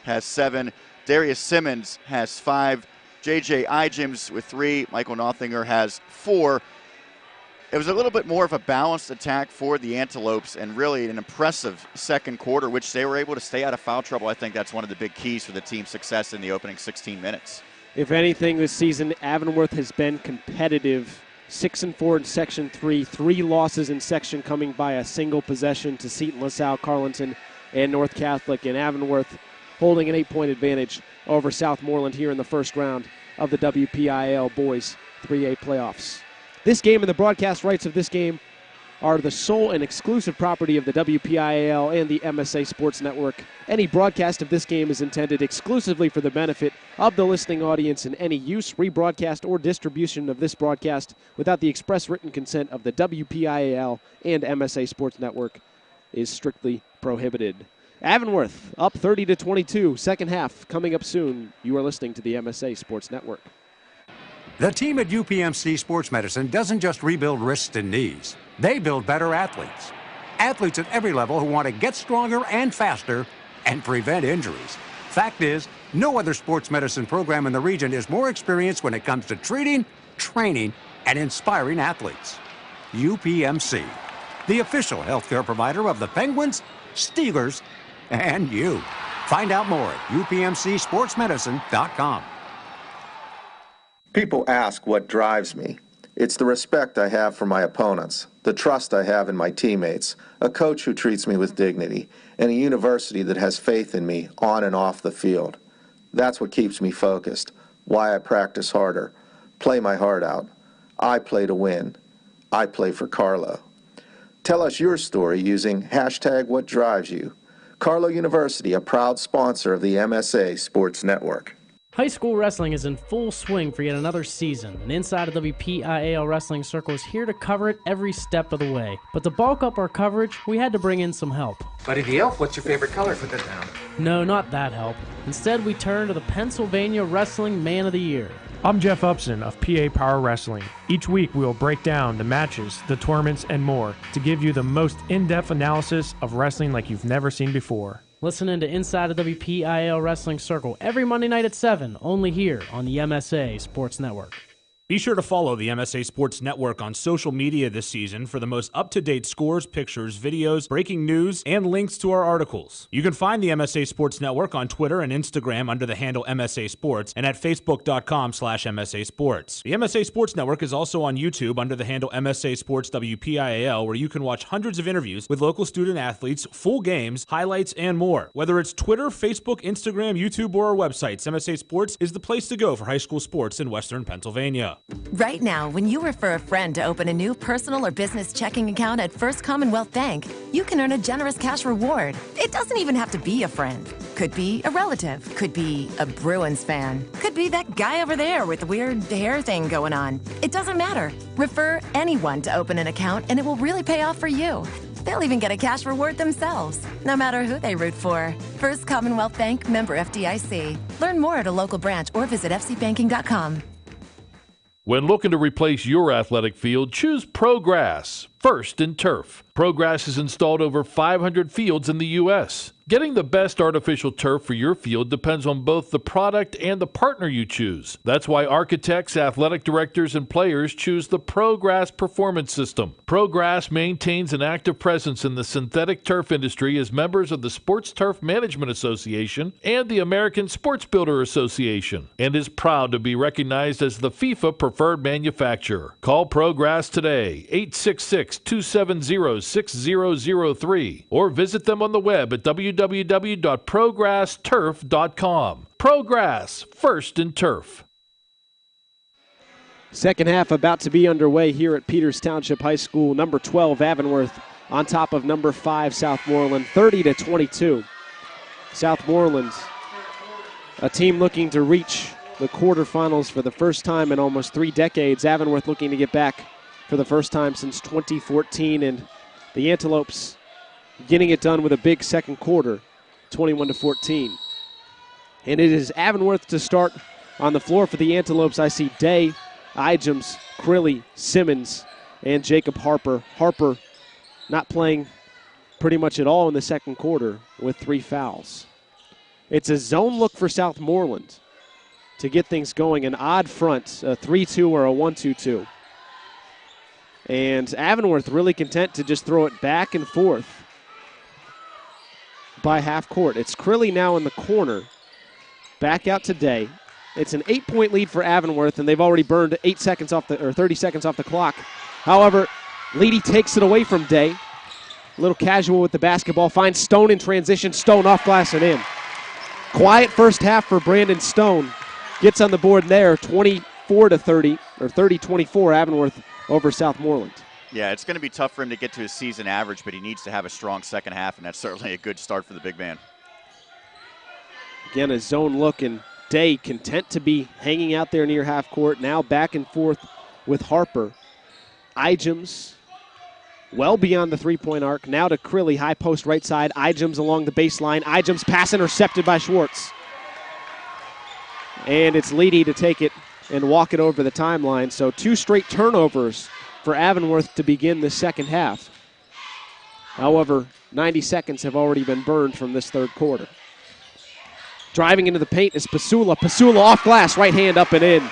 has 7. Darius Simmons has 5. J.J. Ijims with 3. Michael Nothinger has 4. It was a little bit more of a balanced attack for the Antelopes and really an impressive second quarter, which they were able to stay out of foul trouble. I think that's one of the big keys for the team's success in the opening 16 minutes. If anything, this season, Avonworth has been competitive. 6-4 in Section 3, 3 losses in Section coming by a single possession to Seton, LaSalle, Carleton, and North Catholic. And Avonworth holding an 8-point advantage over Southmoreland here in the first round of the WPIAL Boys 3A playoffs. This game and the broadcast rights of this game are the sole and exclusive property of the WPIAL and the MSA Sports Network. Any broadcast of this game is intended exclusively for the benefit of the listening audience, and any use, rebroadcast, or distribution of this broadcast without the express written consent of the WPIAL and MSA Sports Network is strictly prohibited. Avonworth up 30-22, second half coming up soon. You are listening to the MSA Sports Network. The team at UPMC Sports Medicine doesn't just rebuild wrists and knees. They build better athletes. Athletes at every level who want to get stronger and faster and prevent injuries. Fact is, no other sports medicine program in the region is more experienced when it comes to treating, training, and inspiring athletes. UPMC, the official healthcare provider of the Penguins, Steelers, and you. Find out more at upmcsportsmedicine.com. People ask what drives me. It's the respect I have for my opponents, the trust I have in my teammates, a coach who treats me with dignity, and a university that has faith in me on and off the field. That's what keeps me focused, why I practice harder, play my heart out. I play to win. I play for Carlo. Tell us your story using #WhatDriveSYou. Carlo University, a proud sponsor of the MSA Sports Network. High school wrestling is in full swing for yet another season, and inside of WPIAL Wrestling Circle is here to cover it every step of the way. But to bulk up our coverage, we had to bring in some help. Buddy the Elf, what's your favorite color for the town? No, not that help. Instead, we turn to the Pennsylvania Wrestling Man of the Year. I'm Jeff Upson of PA Power Wrestling. Each week we will break down the matches, the tournaments, and more to give you the most in-depth analysis of wrestling like you've never seen before. Listen in to Inside of WPIAL Wrestling Circle every Monday night at 7, only here on the MSA Sports Network. Be sure to follow the MSA Sports Network on social media this season for the most up-to-date scores, pictures, videos, breaking news, and links to our articles. You can find the MSA Sports Network on Twitter and Instagram under the handle MSA Sports and at facebook.com/MSA Sports. The MSA Sports Network is also on YouTube under the handle MSA Sports WPIAL, where you can watch hundreds of interviews with local student athletes, full games, highlights, and more. Whether it's Twitter, Facebook, Instagram, YouTube, or our websites, MSA Sports is the place to go for high school sports in Western Pennsylvania. Right now, when you refer a friend to open a new personal or business checking account at First Commonwealth Bank, you can earn a generous cash reward. It doesn't even have to be a friend. Could be a relative. Could be a Bruins fan. Could be that guy over there with the weird hair thing going on. It doesn't matter. Refer anyone to open an account and it will really pay off for you. They'll even get a cash reward themselves, no matter who they root for. First Commonwealth Bank, member FDIC. Learn more at a local branch or visit fcbanking.com. When looking to replace your athletic field, choose ProGrass, first in turf. ProGrass has installed over 500 fields in the U.S. Getting the best artificial turf for your field depends on both the product and the partner you choose. That's why architects, athletic directors, and players choose the ProGrass Performance System. ProGrass maintains an active presence in the synthetic turf industry as members of the Sports Turf Management Association and the American Sports Builder Association, and is proud to be recognized as the FIFA preferred manufacturer. Call ProGrass today, 866-270-6003, or visit them on the web at www.progressturf.com. ProGrass, first in turf. Second half about to be underway here at Peters Township High School. Number 12, Avonworth, on top of number 5, Southmoreland, 30-22. Southmoreland, a team looking to reach the quarterfinals for the first time in almost 3 decades. Avonworth looking to get back for the first time since 2014, and the Antelopes getting it done with a big second quarter, 21-14. And it is Avonworth to start on the floor for the Antelopes. I see Day, Igems, Crilly, Simmons, and Jacob Harper. Harper not playing pretty much at all in the second quarter with 3 fouls. It's a zone look for Southmoreland to get things going, an odd front, a 3-2 or a 1-2-2. And Avonworth really content to just throw it back and forth by half court. It's Crilly now in the corner. Back out to Day. It's an 8-point lead for Avonworth, and they've already burned 30 seconds off the clock. However, Leedy takes it away from Day. A little casual with the basketball. Finds Stone in transition. Stone off glass and in. Quiet first half for Brandon Stone. Gets on the board there, 24-30, or 30-24, Avonworth over Southmoreland. Yeah, it's going to be tough for him to get to his season average, but he needs to have a strong second half, and that's certainly a good start for the big man. Again, a zone look, and Day content to be hanging out there near half court. Now back and forth with Harper. Igems well beyond the three-point arc. Now to Crilly, high post right side. Igems along the baseline. Igems pass intercepted by Schwartz. And it's Leedy to take it and walk it over the timeline. So 2 straight turnovers for Avonworth to begin the second half. However, 90 seconds have already been burned from this third quarter. Driving into the paint is Pasula. Pasula off glass, right hand up and in.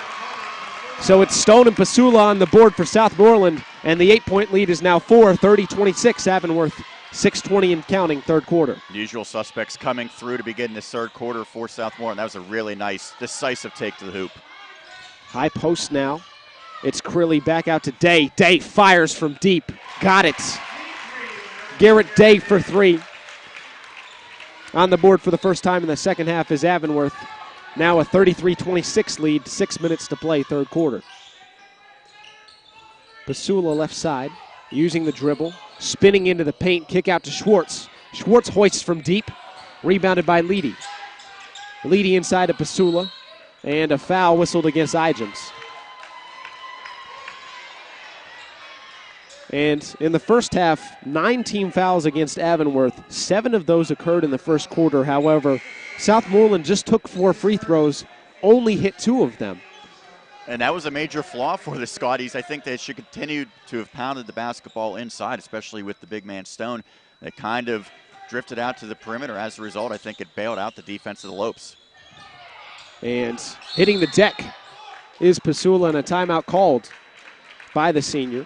So it's Stone and Pasula on the board for Southmoreland, and the 8-point lead is now 30-26 Avonworth. 6:20 and counting, third quarter. Usual suspects coming through to begin this third quarter for Southmoreland. That was a really nice, decisive take to the hoop. High post now. It's Crilly back out to Day. Day fires from deep. Got it. Garrett Day for three. On the board for the first time in the second half is Avonworth. Now a 33-26 lead, 6 minutes to play, third quarter. Pasula left side, using the dribble, spinning into the paint, kick out to Schwartz. Schwartz hoists from deep, rebounded by Leedy. Leedy inside to Pasula, and a foul whistled against Igems. And in the first half, 9 team fouls against Avonworth. 7 of those occurred in the first quarter. However, Southmoreland just took 4 free throws, only hit 2 of them. And that was a major flaw for the Scotties. I think they should continue to have pounded the basketball inside, especially with the big man Stone. They kind of drifted out to the perimeter. As a result, I think it bailed out the defense of the Lopes. And hitting the deck is Pasula, and a timeout called by the senior.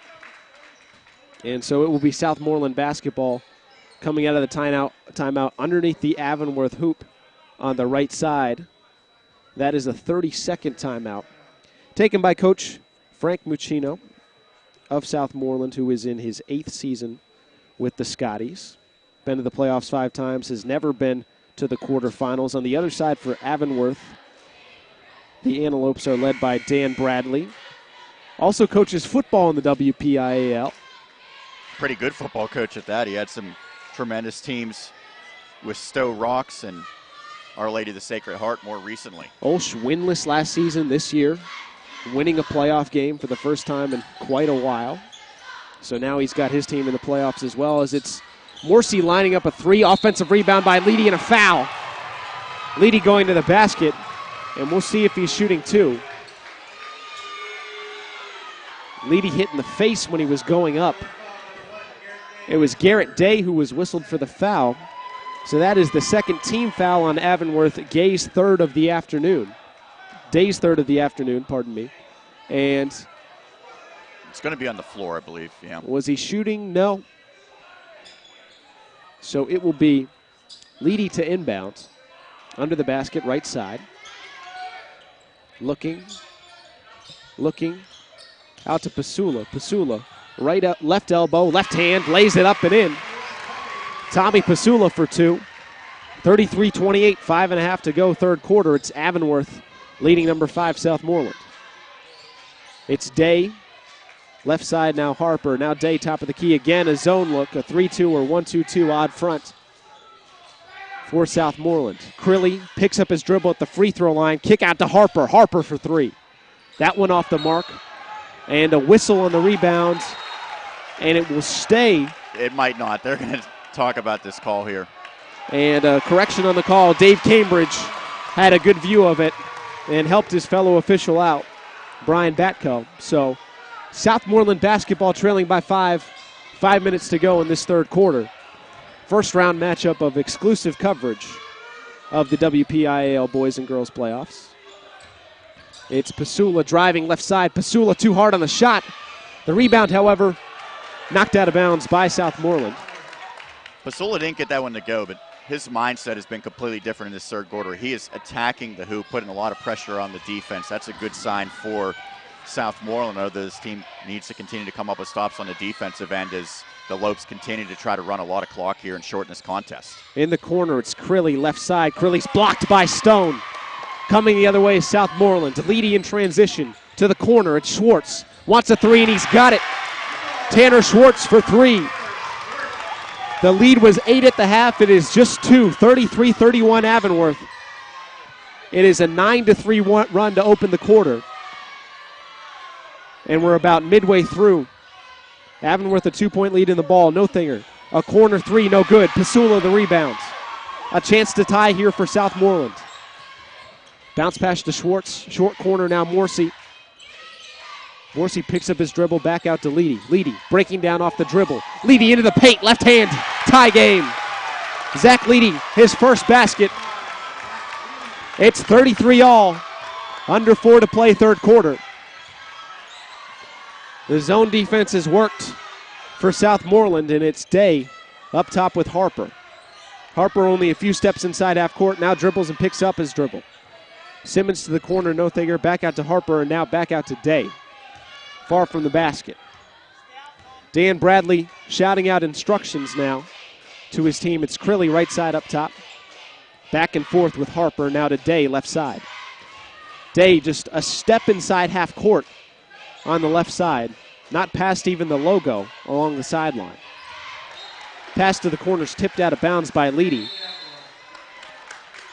And so it will be Southmoreland basketball coming out of the timeout underneath the Avonworth hoop on the right side. That is a 30-second timeout. Taken by Coach Frank Muccino of Southmoreland, who is in his 8th season with the Scotties. Been to the playoffs 5 times, has never been to the quarterfinals. On the other side for Avonworth, the Antelopes are led by Dan Bradley. Also coaches football in the WPIAL. Pretty good football coach at that. He had some tremendous teams with Stowe Rocks and Our Lady of the Sacred Heart more recently. Olsh winless last season, this year winning a playoff game for the first time in quite a while. So now he's got his team in the playoffs as well, as it's Morrissey lining up a 3, offensive rebound by Leedy and a foul. Leedy going to the basket, and we'll see if he's shooting 2. Leedy hit in the face when he was going up. It was Garrett Day who was whistled for the foul. So that is the second team foul on Avonworth, Day's third of the afternoon. And it's going to be on the floor, I believe. Yeah. Was he shooting? No. So it will be Leedy to inbound. Under the basket, right side. Looking. Out to Pasula. Pasula, right up, left elbow, left hand, lays it up and in. Tommy Pasula for 2. 33-28, 5.5 to go, third quarter. It's Avonworth leading number 5, Southmoreland. It's Day. Left side now Harper. Now Day top of the key again. A zone look, a 3-2 or 1-2-2 odd front for Southmoreland. Crilly picks up his dribble at the free throw line. Kick out to Harper. Harper for 3. That one off the mark. And a whistle on the rebound. And it will stay. It might not. They're going to talk about this call here. And a correction on the call. Dave Cambridge had a good view of it and helped his fellow official out, Brian Batko. So Southmoreland basketball trailing by 5. 5 minutes to go in this third quarter. First round matchup of exclusive coverage of the WPIAL boys and girls playoffs. It's Pasula driving left side. Pasula too hard on the shot. The rebound, however, knocked out of bounds by Southmoreland. Pasula didn't get that one to go, but his mindset has been completely different in this third quarter. He is attacking the hoop, putting a lot of pressure on the defense. That's a good sign for Southmoreland. I know this team needs to continue to come up with stops on the defensive end as the Lopes continue to try to run a lot of clock here and shorten this contest. In the corner, it's Crilly left side. Crilly's blocked by Stone. Coming the other way is Southmoreland. Leedy in transition to the corner. It's Schwartz. Wants a 3 and he's got it. Tanner Schwartz for 3. The lead was 8 at the half. It is just 2. 33-31 Avonworth. It is a 9-3 run to open the quarter. And we're about midway through. Avonworth a 2-point lead in the ball. No thinger. A corner 3, no good. Pasula the rebounds. A chance to tie here for Southmoreland. Bounce pass to Schwartz. Short corner now Morrissey. Morrissey picks up his dribble back out to Leedy. Leedy breaking down off the dribble. Leedy into the paint. Left hand. Tie game. Zach Leedy, his first basket. It's 33-all. Under 4 to play, third quarter. The zone defense has worked for Southmoreland, and it's Day up top with Harper. Harper only a few steps inside half court, now dribbles and picks up his dribble. Simmons to the corner, Nothager, back out to Harper, and now back out to Day. Far from the basket. Dan Bradley shouting out instructions now to his team. It's Crilly right side up top. Back and forth with Harper, now to Day left side. Day just a step inside half court on the left side, not past even the logo along the sideline. Pass to the corners tipped out of bounds by Leedy.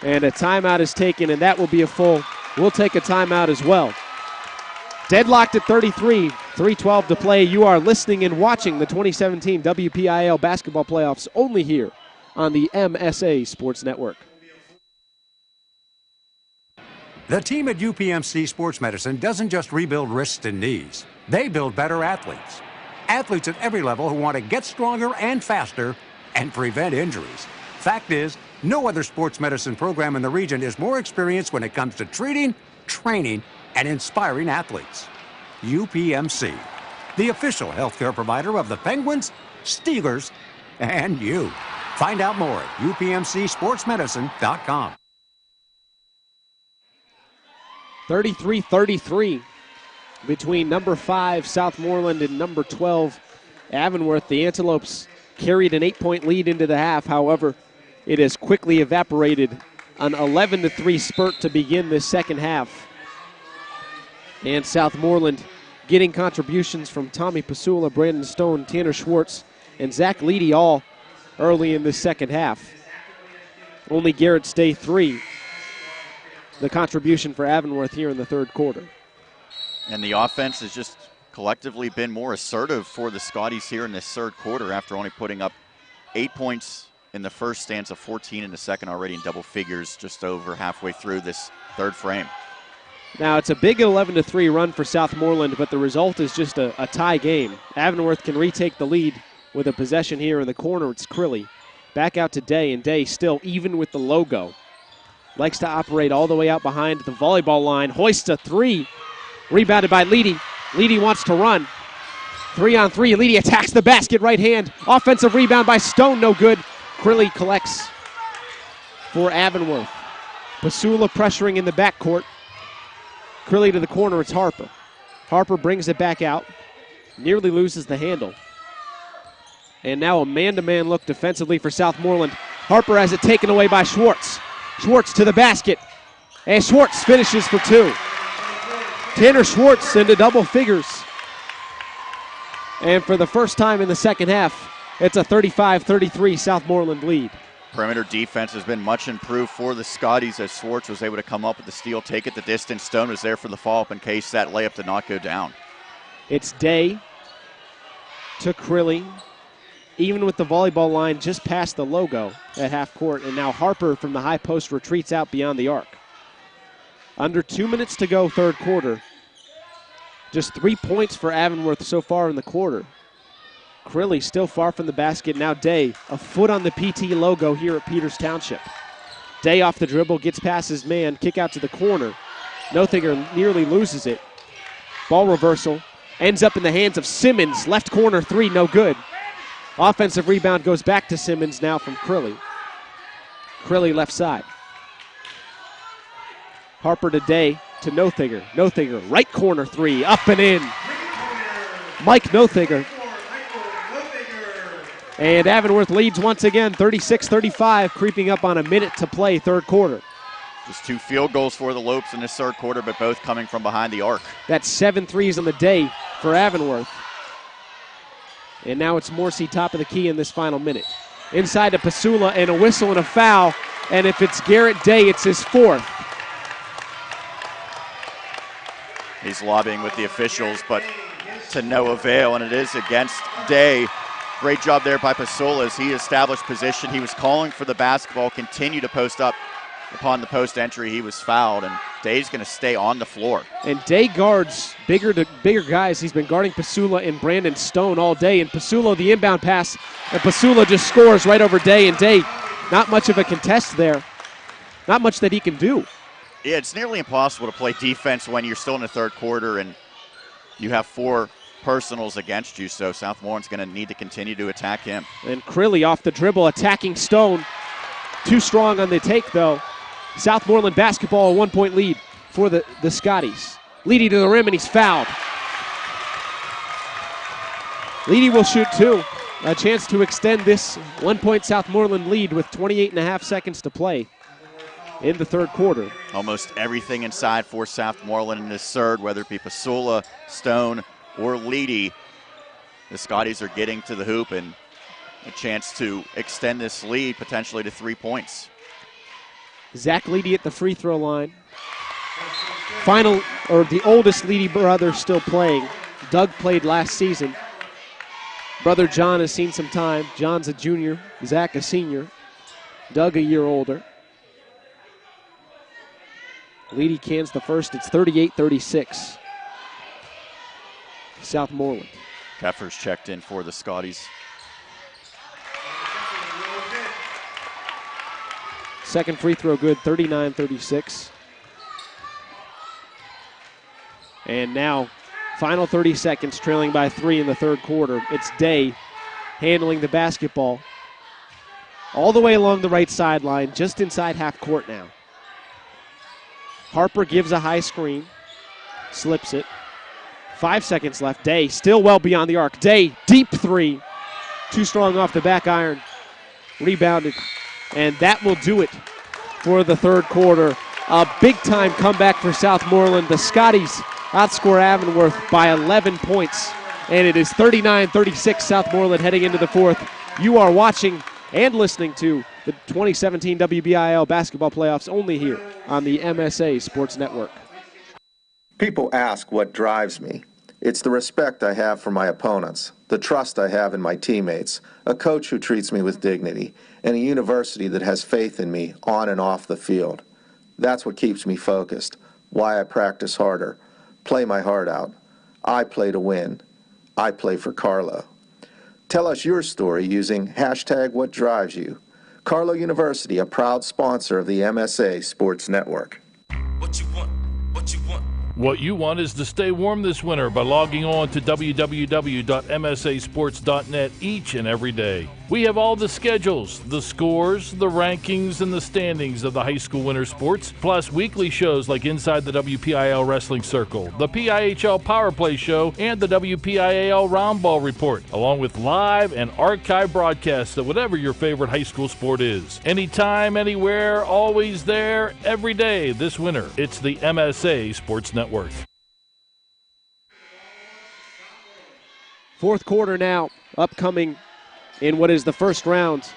And a timeout is taken, and that will be a full. We'll take a timeout as well. Deadlocked at 33, 3:12 to play. You are listening and watching the 2017 WPIAL basketball playoffs only here on the MSA Sports Network. The team at UPMC Sports Medicine doesn't just rebuild wrists and knees. They build better athletes. Athletes at every level who want to get stronger and faster and prevent injuries. Fact is, no other sports medicine program in the region is more experienced when it comes to treating, training, and inspiring athletes. UPMC, the official healthcare provider of the Penguins, Steelers, and you. Find out more at upmcsportsmedicine.com. 33-33 between number 5 Southmoreland and number 12 Avonworth. The Antelopes carried an 8-point lead into the half. However, it has quickly evaporated. An 11-3 spurt to begin this second half. And Southmoreland getting contributions from Tommy Pasula, Brandon Stone, Tanner Schwartz, and Zach Leedy all early in this second half. Only Garrett Stay 3. The contribution for Avonworth here in the third quarter. And the offense has just collectively been more assertive for the Scotties here in this third quarter after only putting up 8 points in the first stanza, 14 in the second, already in double figures just over halfway through this third frame. Now it's a big 11-3 run for Southmoreland, but the result is just a tie game. Avonworth can retake the lead with a possession here in the corner. It's Crilly. Back out to Day, and Day still even with the logo. Likes to operate all the way out behind the volleyball line. Hoists a 3. Rebounded by Leedy. Leedy wants to run. 3-on-3. Leedy attacks the basket, right hand. Offensive rebound by Stone, no good. Crilly collects for Avonworth. Pasula pressuring in the backcourt. Crilly to the corner, it's Harper. Harper brings it back out. Nearly loses the handle. And now a man-to-man look defensively for Southmoreland. Harper has it taken away by Schwartz. Schwartz to the basket, and Schwartz finishes for 2. Tanner Schwartz into double figures. And for the first time in the second half, it's a 35-33 Southmoreland lead. Perimeter defense has been much improved for the Scotties as Schwartz was able to come up with the steal, take it the distance. Stone was there for the follow-up in case that layup did not go down. It's Day to Crilly. Even with the volleyball line just past the logo at half court. And now Harper from the high post retreats out beyond the arc. Under 2 minutes to go, third quarter. Just 3 points for Avonworth so far in the quarter. Crilly still far from the basket. Now Day, a foot on the PT logo here at Peters Township. Day off the dribble, gets past his man, kick out to the corner. Nothager nearly loses it. Ball reversal, ends up in the hands of Simmons. Left corner 3, no good. Offensive rebound goes back to Simmons now from Crilly. Crilly left side. Harper to Day to Nothager. Nothager, right corner 3, up and in. Mike Nothager. And Avonworth leads once again, 36-35, creeping up on a minute to play third quarter. Just 2 field goals for the Lopes in this third quarter, but both coming from behind the arc. That's 7 threes on the day for Avonworth. And now it's Morrissey top of the key in this final minute. Inside to Pasula, and a whistle and a foul. And if it's Garrett Day, it's his 4th. He's lobbying with the officials, but to no avail, and it is against Day. Great job there by Pasula as he established position. He was calling for the basketball, continued to post up. Upon the post entry, he was fouled, and Day's going to stay on the floor. And Day guards bigger guys. He's been guarding Pasula and Brandon Stone all day. And Pasula, the inbound pass, and Pasula just scores right over Day. And Day, not much of a contest there. Not much that he can do. Yeah, it's nearly impossible to play defense when you're still in the third quarter and you have 4 personals against you, so Southmoreland's going to need to continue to attack him. And Crilly off the dribble, attacking Stone. Too strong on the take, though. Southmoreland basketball, a 1-point lead for the Scotties. Leedy to the rim, and he's fouled. Leedy will shoot 2. A chance to extend this 1-point Southmoreland lead with 28.5 seconds to play in the third quarter. Almost everything inside for Southmoreland in this third, whether it be Pasula, Stone, or Leedy. The Scotties are getting to the hoop and a chance to extend this lead potentially to 3 points. Zach Leedy at the free throw line. The oldest Leedy brother still playing. Doug played last season. Brother John has seen some time. John's a junior, Zach a senior, Doug a year older. Leedy cans the first. It's 38-36. Southmoreland. Keffer's checked in for the Scotties. Second free throw good, 39-36. And now, final 30 seconds, trailing by 3 in the third quarter. It's Day handling the basketball all the way along the right sideline, just inside half court now. Harper gives a high screen, slips it. 5 seconds left. Day still well beyond the arc. Day, deep 3. Too strong off the back iron. Rebounded. And that will do it for the third quarter. A big-time comeback for Southmoreland. The Scotties outscore Avonworth by 11 points. And it is 39-36 Southmoreland heading into the fourth. You are watching and listening to the 2017 WPIAL basketball playoffs only here on the MSA Sports Network. People ask what drives me. It's the respect I have for my opponents, the trust I have in my teammates, a coach who treats me with dignity, and a university that has faith in me on and off the field. That's what keeps me focused, why I practice harder, play my heart out. I play to win. I play for Carlo. Tell us your story using #WhatDrivesYou. Carlo University, a proud sponsor of the MSA Sports Network. What you want, what you want. What you want is to stay warm this winter by logging on to www.msasports.net each and every day. We have all the schedules, the scores, the rankings, and the standings of the high school winter sports, plus weekly shows like Inside the WPIAL Wrestling Circle, the PIHL Power Play Show, and the WPIAL Roundball Report, along with live and archive broadcasts of whatever your favorite high school sport is. Anytime, anywhere, always there, every day this winter. It's the MSA Sports Network. Fourth quarter now, upcoming in what is the first round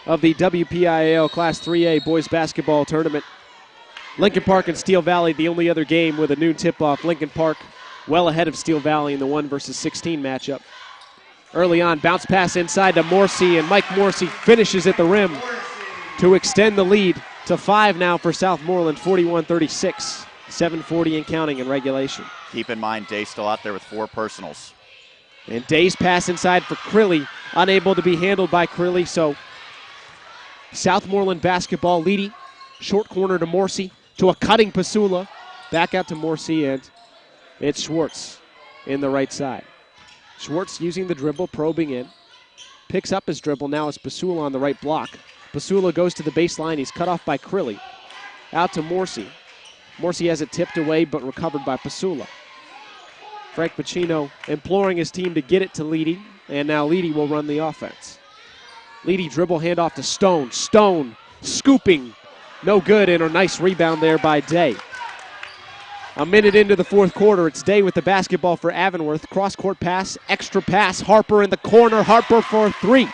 of the WPIAL Class 3A Boys Basketball Tournament. Lincoln Park and Steel Valley, the only other game with a noon tip-off. Lincoln Park well ahead of Steel Valley in the 1-16 matchup. Early on, bounce pass inside to Morsey, and Mike Morsey finishes at the rim to extend the lead to 5 now for Southmoreland, 41-36. 7:40 and counting in regulation. Keep in mind, Day still out there with 4 personals. And Day's pass inside for Crilly, unable to be handled by Crilly, so Southmoreland basketball. Leedy, short corner to Morsey, to a cutting Pasula, back out to Morsey, and it's Schwartz in the right side. Schwartz using the dribble, probing in, picks up his dribble, now it's Pasula on the right block. Pasula goes to the baseline, he's cut off by Crilly. Out to Morsey. Morsey has it tipped away, but recovered by Pasula. Frank Pacino imploring his team to get it to Leedy, and now Leedy will run the offense. Leedy dribble handoff to Stone. Stone scooping, no good, and a nice rebound there by Day. A minute into the fourth quarter, it's Day with the basketball for Avonworth. Cross-court pass, extra pass, Harper in the corner, Harper for 3.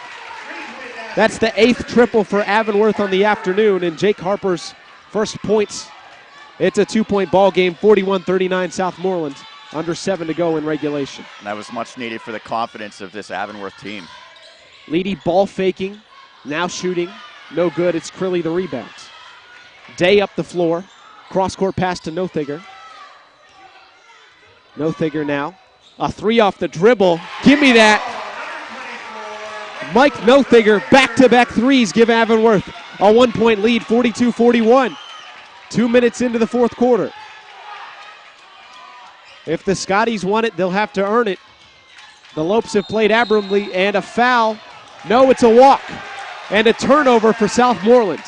That's the 8th triple for Avonworth on the afternoon, and Jake Harper's first points. It's a 2-point ball game, 41-39 Southmoreland. Under 7 to go in regulation. And that was much needed for the confidence of this Avonworth team. Leedy ball faking, now shooting, no good. It's Crilly the rebounds. Day up the floor, cross-court pass to Nothiger. Nothiger now, a 3 off the dribble. Give me that. Mike Nothiger, back-to-back 3s give Avonworth a 1-point lead, 42-41. 2 minutes into the fourth quarter. If the Scotties want it, they'll have to earn it. The Lopes have played admirably, and a foul. No, it's a walk. And a turnover for Southmoreland.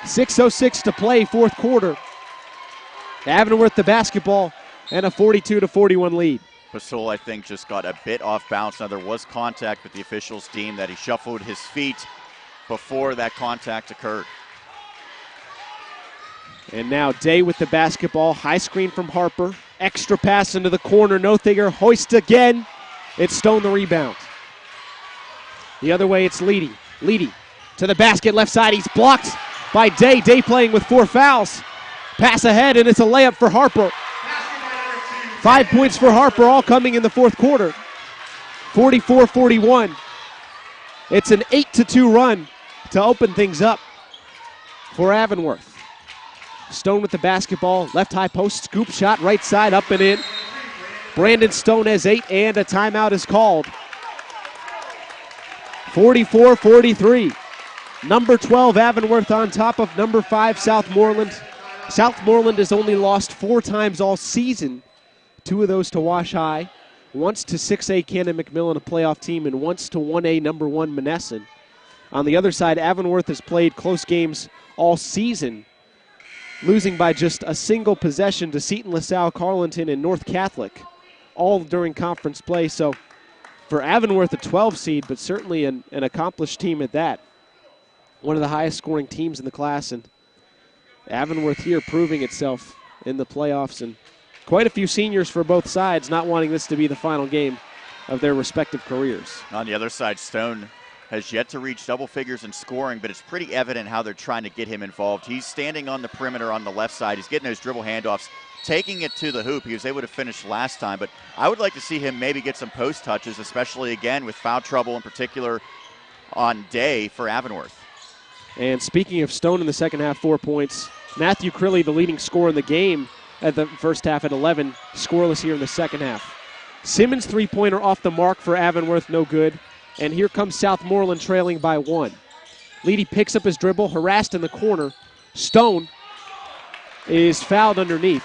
6:06 to play, fourth quarter. Avonworth the basketball and a 42-41 lead. Pasul, I think, just got a bit off balance. Now, there was contact, but the officials deemed that he shuffled his feet before that contact occurred. And now Day with the basketball. High screen from Harper. Extra pass into the corner. No thigger. Hoist again. It's Stone the rebound. The other way, it's Leedy. Leedy to the basket, left side. He's blocked by Day. Day playing with 4 fouls. Pass ahead, and it's a layup for Harper. 5 points for Harper, all coming in the fourth quarter. 44-41. It's an 8-2 run to open things up for Avonworth. Stone with the basketball, left high post, scoop shot, right side, up and in. Brandon Stone has 8, and a timeout is called. 44-43. Number 12, Avonworth on top of number 5, Southmoreland. Southmoreland has only lost 4 times all season. 2 of those to Wash High, once to 6A Cannon McMillan, a playoff team, and once to 1A number 1 Monessen. On the other side, Avonworth has played close games all season, losing by just a single possession to Seton, LaSalle, Carleton, and North Catholic, all during conference play. So for Avonworth, a 12 seed, but certainly an accomplished team at that. One of the highest scoring teams in the class, and Avonworth here proving itself in the playoffs, and quite a few seniors for both sides not wanting this to be the final game of their respective careers. On the other side, Stone has yet to reach double figures in scoring, but it's pretty evident how they're trying to get him involved. He's standing on the perimeter on the left side. He's getting those dribble handoffs, taking it to the hoop. He was able to finish last time, but I would like to see him maybe get some post touches, especially again with foul trouble in particular on Day for Avonworth. And speaking of Stone in the second half, 4 points. Matthew Crilly, the leading scorer in the game at the first half at 11, scoreless here in the second half. Simmons' three-pointer off the mark for Avonworth, no good. And here comes Southmoreland trailing by 1. Leedy picks up his dribble, harassed in the corner. Stone is fouled underneath.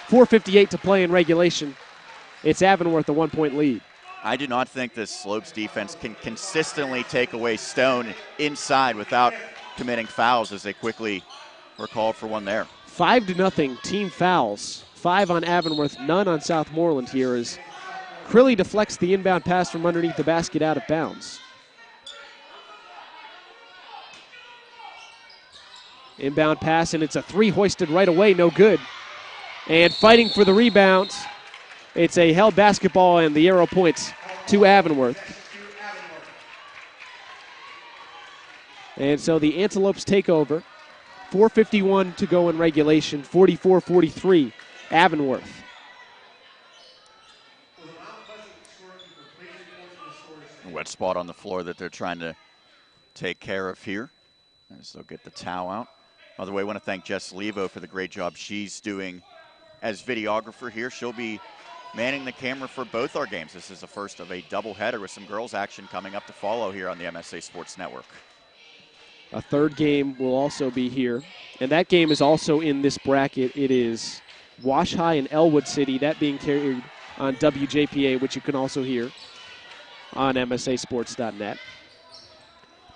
4:58 to play in regulation. It's Avonworth a 1-point lead. I do not think this Slopes defense can consistently take away Stone inside without committing fouls, as they quickly were called for one there. 5-0 team fouls. 5 on Avonworth, none on Southmoreland here as Crilly deflects the inbound pass from underneath the basket out of bounds. Inbound pass, and it's a 3 hoisted right away, no good. And fighting for the rebound, it's a held basketball, and the arrow points to Avonworth. And so the Antelopes take over. 4:51 to go in regulation, 44-43, Avonworth. A wet spot on the floor that they're trying to take care of here as they'll get the towel out. By the way, I want to thank Jess Levo for the great job she's doing as videographer here. She'll be manning the camera for both our games. This is the first of a doubleheader with some girls action coming up to follow here on the MSA Sports Network. A third game will also be here, and that game is also in this bracket. It is Wash High and Elwood City, that being carried on WJPA, which you can also hear on MSASports.net.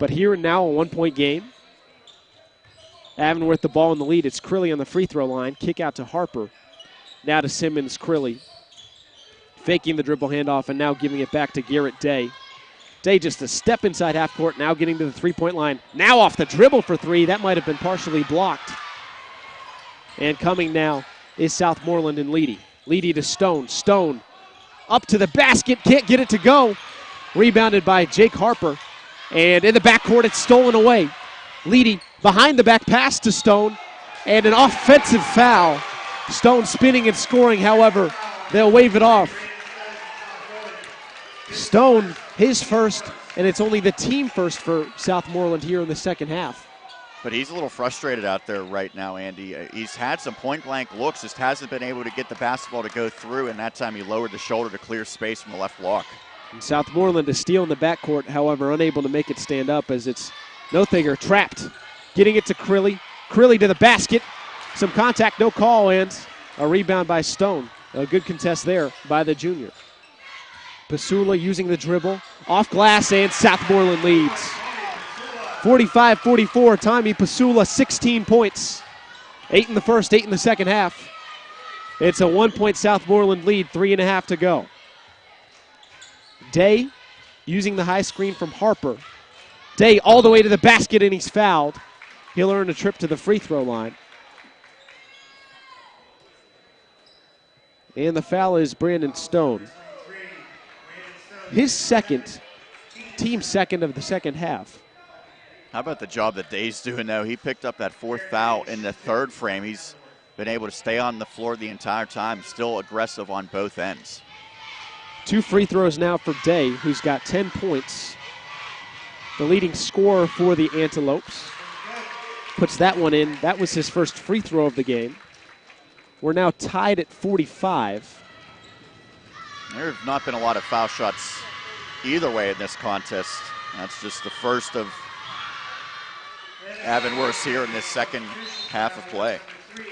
But here and now, a 1-point game. Avonworth the ball in the lead. It's Crilly on the free throw line. Kick out to Harper. Now to Simmons, Crilly. Faking the dribble handoff and now giving it back to Garrett Day. Day just a step inside half court, now getting to the three-point line. Now off the dribble for 3. That might have been partially blocked. And coming now is Southmoreland and Leedy. Leedy to Stone. Stone up to the basket, can't get it to go. Rebounded by Jake Harper. And in the backcourt, it's stolen away. Leedy behind the back pass to Stone. And an offensive foul. Stone spinning and scoring, however, they'll wave it off. Stone, his first, and it's only the team first for Southmoreland here in the second half. But he's a little frustrated out there right now, Andy. He's had some point-blank looks, just hasn't been able to get the basketball to go through, and that time he lowered the shoulder to clear space from the left block. And Southmoreland is steal in the backcourt, however, unable to make it stand up as it's Nothinger trapped. Getting it to Crilly. Crilly to the basket. Some contact, no call, and a rebound by Stone. A good contest there by the junior. Pasula using the dribble. Off glass, and Southmoreland leads. 45-44, Tommy Pasula, 16 points. 8 in the first, 8 in the second half. It's a 1-point Southmoreland lead, 3.5 to go. Day using the high screen from Harper. Day all the way to the basket, and he's fouled. He'll earn a trip to the free throw line. And the foul is Brandon Stone. His second, team second of the second half. How about the job that Day's doing, though? He picked up that fourth foul in the third frame. He's been able to stay on the floor the entire time, still aggressive on both ends. 2 free throws now for Day, who's got 10 points. The leading scorer for the Antelopes. Puts that one in. That was his first free throw of the game. We're now tied at 45. There have not been a lot of foul shots either way in this contest. That's just the first of Avonworth here in this second half of play.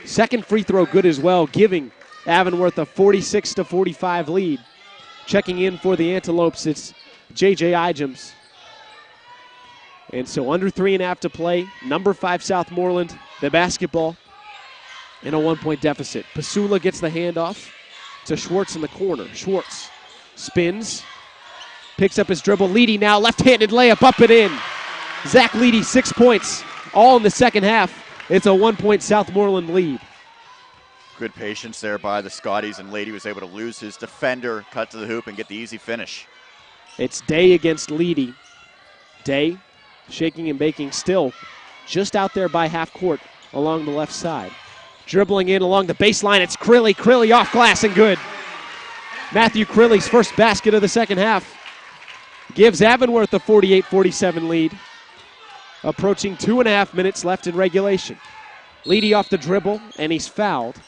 Second free throw good as well, giving Avonworth a 46-45 lead. Checking in for the Antelopes, it's J.J. Igems. And so under 3.5 to play, number 5 Southmoreland, the basketball, in a 1-point deficit. Pasula gets the handoff to Schwartz in the corner. Schwartz spins, picks up his dribble. Leedy now, left-handed layup, up and in. Zach Leedy, 6 points, all in the second half. It's a 1-point Southmoreland lead. Good patience there by the Scotties, and Leedy was able to lose his defender, cut to the hoop, and get the easy finish. It's Day against Leedy. Day shaking and baking, still just out there by half court along the left side. Dribbling in along the baseline, it's Crilly. Crilly off glass and good. Matthew Crilly's first basket of the second half gives Avonworth a 48-47 lead. Approaching 2.5 minutes left in regulation. Leedy off the dribble, and he's fouled.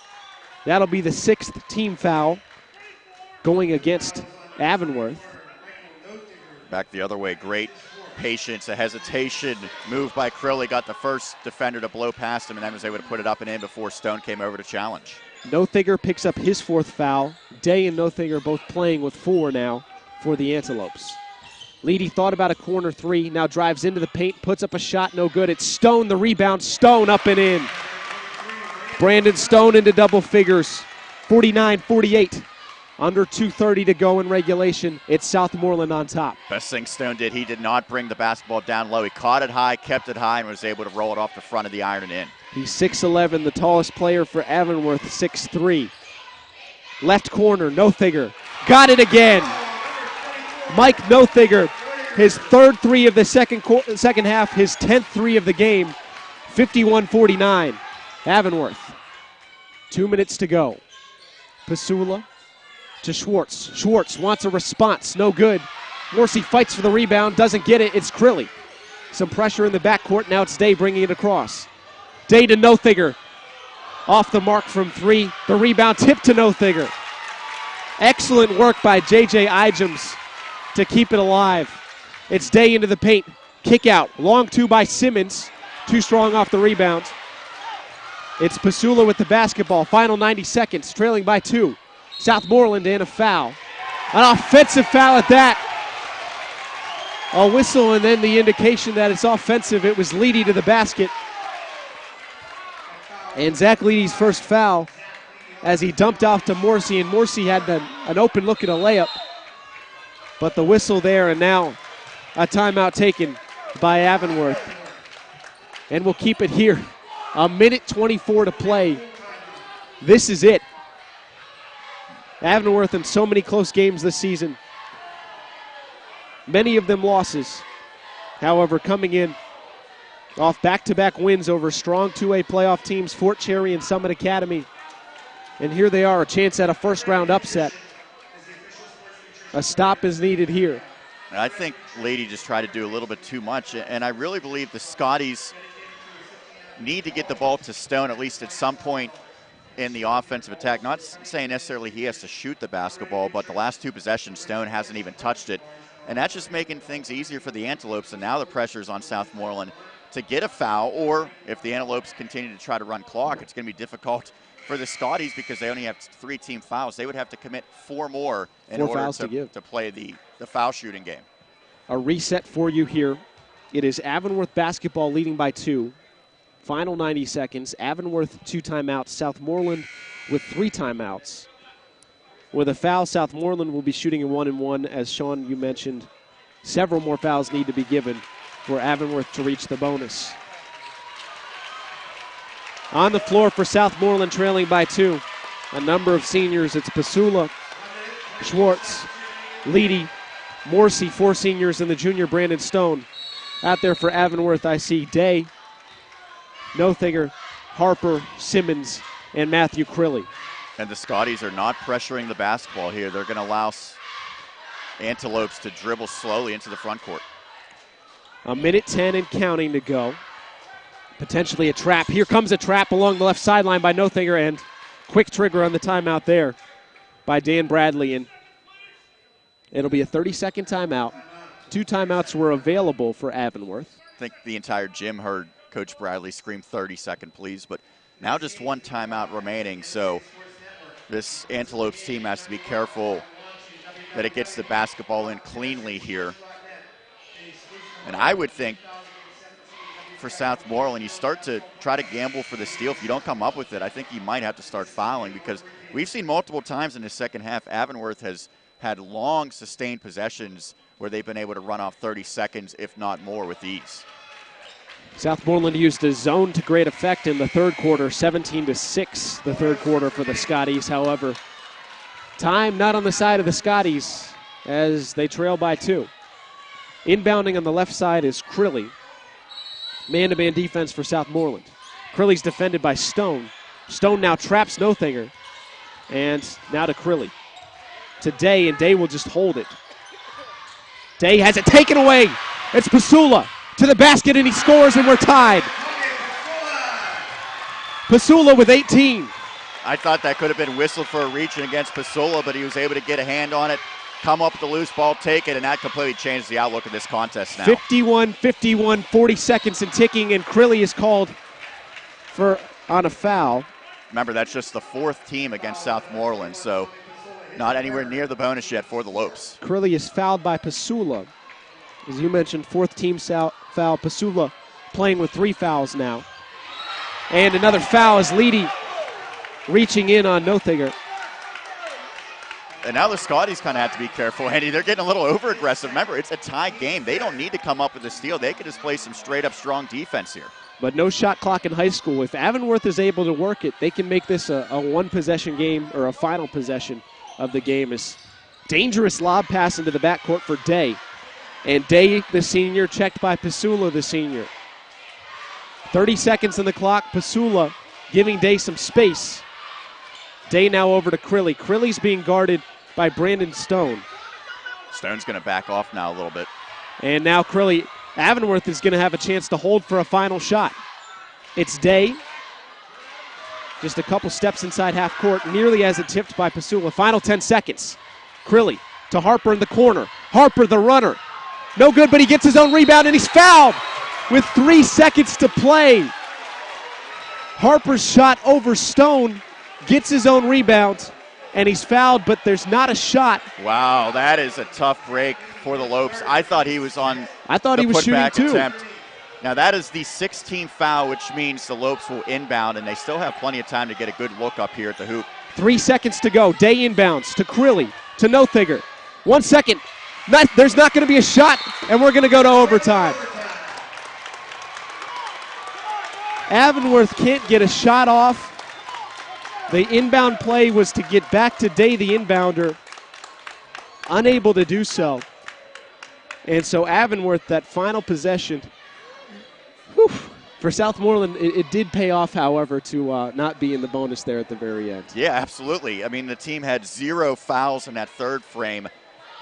That'll be the 6th team foul going against Avonworth. Back the other way, great patience, a hesitation, move by Crilly, got the first defender to blow past him, and then was able to put it up and in before Stone came over to challenge. Nothinger picks up his 4th foul. Day and Nothinger both playing with 4 now for the Antelopes. Leedy thought about a corner 3, now drives into the paint, puts up a shot, no good. It's Stone, the rebound, Stone up and in. Brandon Stone into double figures, 49-48. Under 2:30 to go in regulation. It's Southmoreland on top. Best thing Stone did, he did not bring the basketball down low. He caught it high, kept it high, and was able to roll it off the front of the iron and in. He's 6'11", the tallest player for Avonworth, 6'3". Left corner, Nothinger. Got it again. Mike Nothinger, his 3rd 3 of the second half, his 10th 3 of the game. 51-49, Avonworth. 2 minutes to go. Pasula to Schwartz. Schwartz wants a response, no good. Morrissey fights for the rebound, doesn't get it. It's Crilly. Some pressure in the backcourt, now it's Day bringing it across. Day to Nothinger. Off the mark from 3. The rebound tipped to Nothinger. Excellent work by J.J. Igems to keep it alive. It's Day into the paint. Kick out. Long 2 by Simmons. Too strong off the rebound. It's Pasula with the basketball. Final 90 seconds, trailing by 2. Southmoreland and a foul. An offensive foul at that. A whistle and then the indication that it's offensive. It was Leedy to the basket. And Zach Leedy's first foul as he dumped off to Morrissey, and Morrissey had an open look at a layup. But the whistle there, and now a timeout taken by Avonworth. And we'll keep it here. 1:24 to play. This is it. Avonworth in so many close games this season. Many of them losses. However, coming in off back-to-back wins over strong 2A playoff teams, Fort Cherry and Summit Academy. And here they are, a chance at a first-round upset. A stop is needed here. I think Leedy just tried to do a little bit too much, and I really believe the Scotties need to get the ball to Stone at least at some point in the offensive attack. Not saying necessarily he has to shoot the basketball, but the last 2 possessions, Stone hasn't even touched it. And that's just making things easier for the Antelopes, and now the pressure is on Southmoreland to get a foul, or if the Antelopes continue to try to run clock, it's going to be difficult for the Scotties because they only have 3 team fouls. They would have to commit 4 more in order to play the foul shooting game. A reset for you here. It is Avonworth basketball leading by 2. Final 90 seconds. Avonworth 2 timeouts. Southmoreland with 3 timeouts. With a foul, Southmoreland will be shooting a 1-and-1. As Sean, you mentioned, several more fouls need to be given for Avonworth to reach the bonus. On the floor for Southmoreland, trailing by 2. A number of seniors. It's Pasula, Schwartz, Leedy, Morrissey, 4 seniors, and the junior Brandon Stone. Out there for Avonworth, I see Day, Nothinger, Harper, Simmons, and Matthew Crilly. And the Scotties are not pressuring the basketball here. They're going to allow Antelopes to dribble slowly into the front court. A minute 10 and counting to go. Potentially a trap. Here comes a trap along the left sideline by Nothinger, and quick trigger on the timeout there by Dan Bradley. And it'll be a 30-second timeout. 2 timeouts were available for Avonworth. I think the entire gym heard Coach Bradley scream 30-second, please. But now just 1 timeout remaining, so this Antelopes team has to be careful that it gets the basketball in cleanly here. And I would think for Southmoreland, you start to try to gamble for the steal. If you don't come up with it, I think you might have to start fouling, because we've seen multiple times in the second half, Avonworth has had long, sustained possessions where they've been able to run off 30 seconds, if not more, with ease. Southmoreland used a zone to great effect in the third quarter, 17-6 the third quarter for the Scotties. However, time not on the side of the Scotties as they trail by 2. Inbounding on the left side is Crilly. Man-to-man defense for Southmoreland. Crilly's defended by Stone. Stone now traps Nothinger. And now to Crilly. To Day, and Day will just hold it. Day has it taken away. It's Pasula to the basket, and he scores, and we're tied. Pasula with 18. I thought that could have been whistled for a reach against Pasula, but he was able to get a hand on it, come up with the loose ball, take it, and that completely changed the outlook of this contest now. 51-51, 40 seconds and ticking, and Crilly is called on a foul. Remember, that's just the 4th team against Southmoreland, so not anywhere near the bonus yet for the Lopes. Crilly is fouled by Pasula. As you mentioned, 4th team foul. Pasula playing with 3 fouls now. And another foul is Leedy reaching in on Nothinger. And now the Scotties kind of have to be careful, Andy. They're getting a little over-aggressive. Remember, it's a tie game. They don't need to come up with a steal. They can just play some straight-up strong defense here. But no shot clock in high school. If Avonworth is able to work it, they can make this a 1-possession game, or a final possession of the game. Is dangerous lob pass into the backcourt for Day. And Day, the senior, checked by Pasula, the senior. 30 seconds on the clock. Pasula giving Day some space. Day now over to Crilly. Crilly's being guarded by Brandon Stone. Stone's going to back off now a little bit. And now Crilly, Avonworth is going to have a chance to hold for a final shot. It's Day. Just a couple steps inside half court, nearly as it tipped by Pasula. Final 10 seconds. Crilly to Harper in the corner. Harper, the runner. No good, but he gets his own rebound, and he's fouled with 3 seconds to play. Harper's shot over Stone, gets his own rebound, and he's fouled, but there's not a shot. Wow, that is a tough break for the Lopes. I thought he was on he was shooting too. Attempt. Now that is the 16th foul, which means the Lopes will inbound, and they still have plenty of time to get a good look up here at the hoop. 3 seconds to go. Day inbounds to Crilly, to Nothinger. 1 second. There's not going to be a shot, and we're going to go to overtime. Avonworth can't get a shot off. The inbound play was to get back to Day, the inbounder. Unable to do so. And so Avonworth, that final possession, for Southmoreland, it did pay off, however, to not be in the bonus there at the very end. Yeah, absolutely. I mean, the team had 0 fouls in that third frame.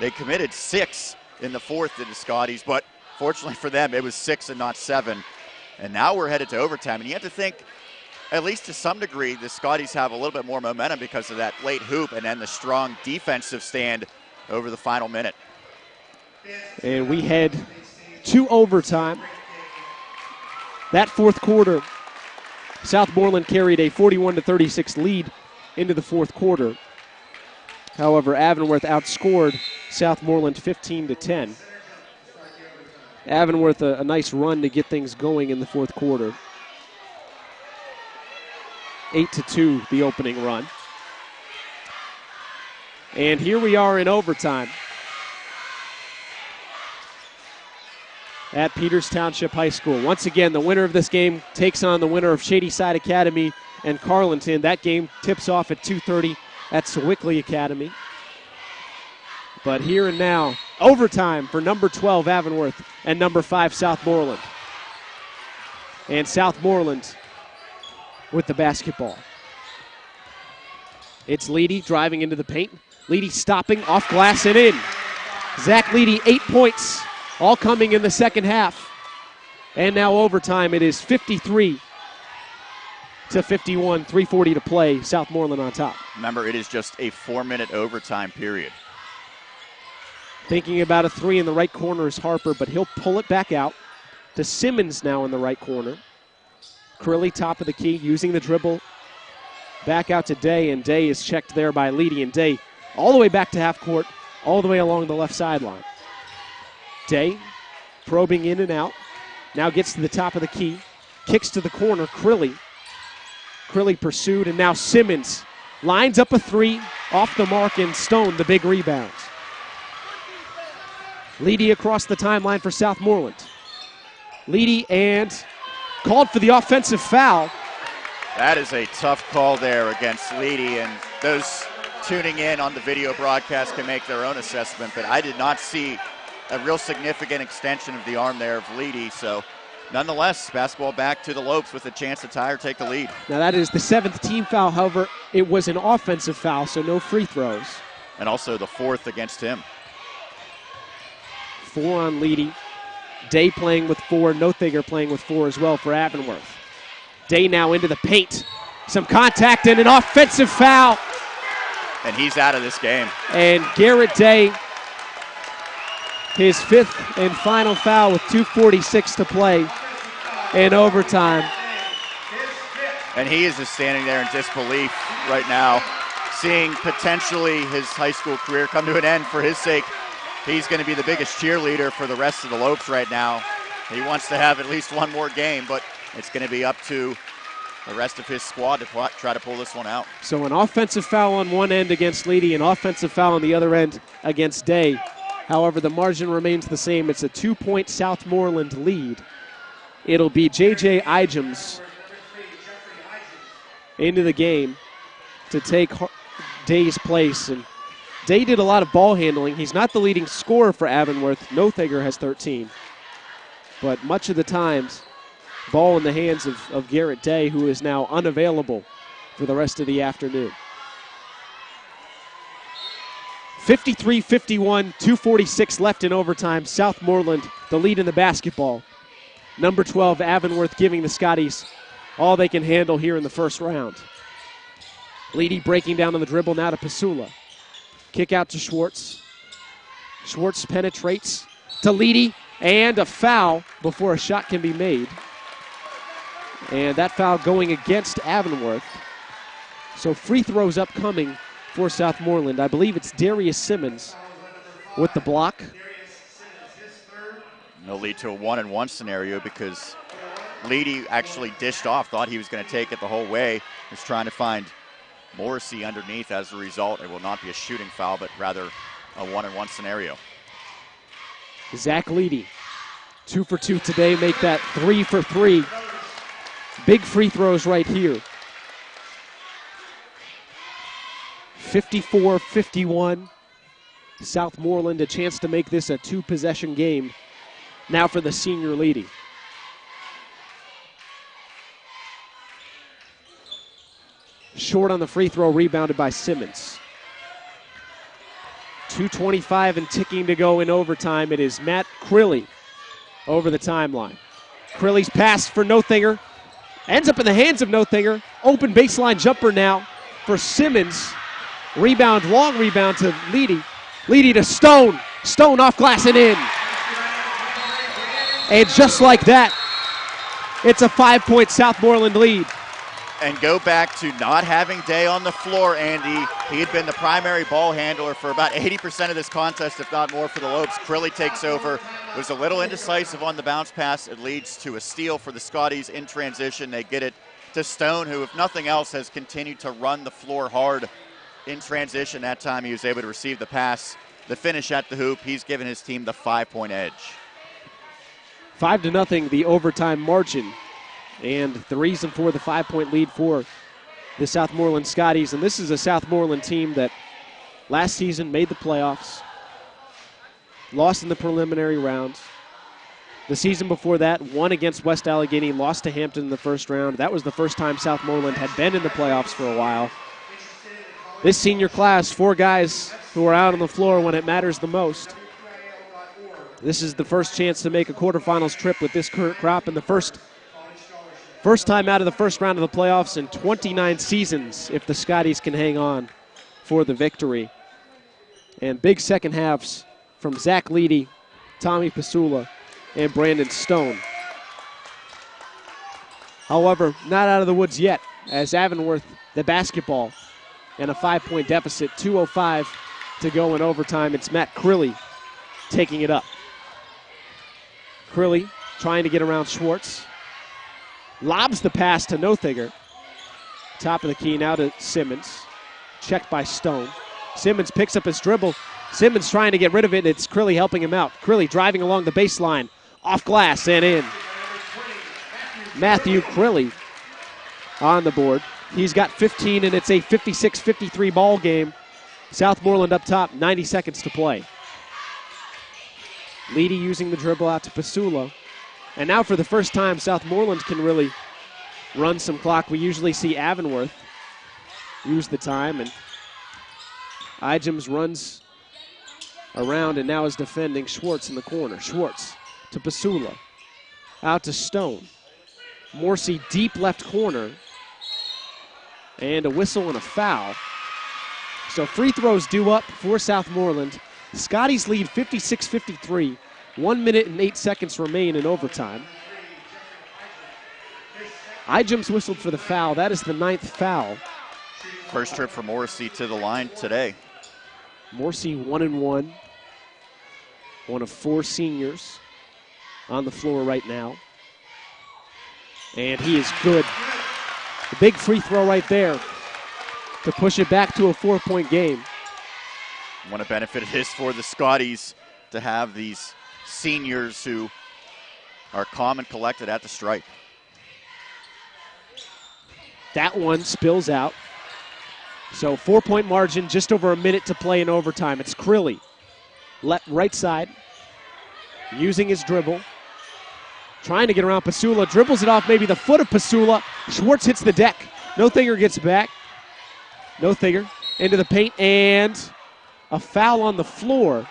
They committed 6 in the fourth to the Scotties, but fortunately for them, it was 6 and not 7. And now we're headed to overtime. And you have to think, at least to some degree, the Scotties have a little bit more momentum because of that late hoop and then the strong defensive stand over the final minute. And we head to overtime. That fourth quarter, Southmoreland carried a 41-36 lead into the fourth quarter. However, Avonworth outscored Southmoreland 15-10. Avonworth a nice run to get things going in the fourth quarter. 8-2 the opening run. And here we are in overtime at Peters Township High School. Once again, the winner of this game takes on the winner of Shadyside Academy and Carlinton. That game tips off at 2:30 at Sewickley Academy. But here and now, overtime for number 12 Avonworth and number 5 Southmoreland. And Southmoreland with the basketball. It's Leedy driving into the paint. Leedy stopping, off glass and in. Zach Leedy, 8 points, all coming in the second half. And now overtime, it is 53-51, 3:40 to play, Southmoreland on top. Remember, it is just a 4-minute overtime period. Thinking about a three in the right corner is Harper, but he'll pull it back out to Simmons now in the right corner. Crilly, top of the key, using the dribble. Back out to Day, and Day is checked there by Leedy, and Day all the way back to half court, all the way along the left sideline. Day probing in and out, now gets to the top of the key, kicks to the corner, Crilly. Crilly pursued, and now Simmons lines up a three, off the mark, and Stone the big rebound. Leedy across the timeline for Southmoreland. Leedy and called for the offensive foul. That is a tough call there against Leedy, and those tuning in on the video broadcast can make their own assessment, but I did not see a real significant extension of the arm there of Leedy, so nonetheless, basketball back to the Lopes with a chance to tie or take the lead. Now that is the 7th team foul, however, it was an offensive foul, so no free throws. And also the 4th against him. 4 on Leedy. Day playing with 4, Nothinger playing with 4 as well for Avonworth. Day now into the paint. Some contact and an offensive foul. And he's out of this game. And Garrett Day, his 5th and final foul with 2:46 to play in overtime. And he is just standing there in disbelief right now, seeing potentially his high school career come to an end for his sake. He's going to be the biggest cheerleader for the rest of the Lopes right now. He wants to have at least one more game, but it's going to be up to the rest of his squad to try to pull this one out. So an offensive foul on one end against Leedy, an offensive foul on the other end against Day. However, the margin remains the same. It's a 2-point Southmoreland lead. It'll be J.J. Igems into the game to take Day's place. And Day did a lot of ball handling. He's not the leading scorer for Avonworth. Nothinger has 13. But much of the times, ball in the hands of Garrett Day, who is now unavailable for the rest of the afternoon. 53-51, 2:46 left in overtime. Southmoreland, the lead in the basketball. Number 12, Avonworth, giving the Scotties all they can handle here in the first round. Leedy breaking down on the dribble now to Pasula. Kick out to Schwartz. Schwartz penetrates to Leedy, and a foul before a shot can be made. And that foul going against Avonworth. So free throws upcoming for Southmoreland. I believe it's Darius Simmons with the block. It'll lead to a 1-and-1 scenario because Leedy actually dished off, thought he was going to take it the whole way. Was trying to find Morrissey underneath. As a result, it will not be a shooting foul, but rather a 1-and-1 scenario. Zach Leedy, 2 for 2 today, make that 3 for 3. Big free throws right here. 54-51. Southmoreland a chance to make this a 2-possession game. Now for the senior Leedy. Short on the free throw, rebounded by Simmons. 2:25 and ticking to go in overtime. It is Matt Crilly over the timeline. Crilly's pass for Nothinger. Ends up in the hands of Nothinger. Open baseline jumper now for Simmons. Rebound, long rebound to Leedy. Leedy to Stone. Stone off glass and in. And just like that, It's a 5-point Southmoreland lead. And go back to not having Day on the floor, Andy. He had been the primary ball handler for about 80% of this contest, if not more, for the Lopes. Crilly takes over. Was a little indecisive on the bounce pass. It leads to a steal for the Scotties in transition. They get it to Stone, who, if nothing else, has continued to run the floor hard in transition. That time he was able to receive the pass. The finish at the hoop, he's given his team the 5-point edge. 5-0, the overtime margin. And the reason for the 5-point lead for the Southmoreland Scotties. And this is a Southmoreland team that last season made the playoffs, lost in the preliminary round. The season before that, won against West Allegheny, lost to Hampton in the first round. That was the first time Southmoreland had been in the playoffs for a while. This senior class, 4 guys who are out on the floor when it matters the most. This is the first chance to make a quarterfinals trip with this current crop, and the first time out of the first round of the playoffs in 29 seasons if the Scotties can hang on for the victory. And big second halves from Zach Leedy, Tommy Pasula, and Brandon Stone. However, not out of the woods yet, as Avonworth, the basketball, and a 5-point deficit, 2:05 to go in overtime. It's Matt Crilly taking it up. Crilly trying to get around Schwartz. Lobs the pass to Nothiger. Top of the key now to Simmons. Checked by Stone. Simmons picks up his dribble. Simmons trying to get rid of it, and it's Crilly helping him out. Crilly driving along the baseline. Off glass and in. Matthew Crilly on the board. He's got 15, and it's a 56-53 ball game. Southmoreland up top, 90 seconds to play. Leedy using the dribble out to Pasula. And now for the first time, Southmoreland can really run some clock. We usually see Avonworth use the time, and Ijems runs around and now is defending Schwartz in the corner. Schwartz to Pasula. Out to Stone. Morrissey deep left corner. And a whistle and a foul. So free throws due up for Southmoreland. Scotties lead 56-53. 1 minute and 8 seconds remain in overtime. Ijems whistled for the foul. That is the 9th foul. First trip for Morrissey to the line today. Morrissey 1-1. One of 4 seniors on the floor right now. And he is good. A big free throw right there to push it back to a 4-point game. What a benefit it is for the Scotties to have these seniors who are calm and collected at the stripe. That one spills out. So 4-point margin, just over a minute to play in overtime. It's Crilly, right side, using his dribble. Trying to get around Pasula, dribbles it off maybe the foot of Pasula. Schwartz hits the deck. Nothiger gets back. Nothiger into the paint, and a foul on the floor.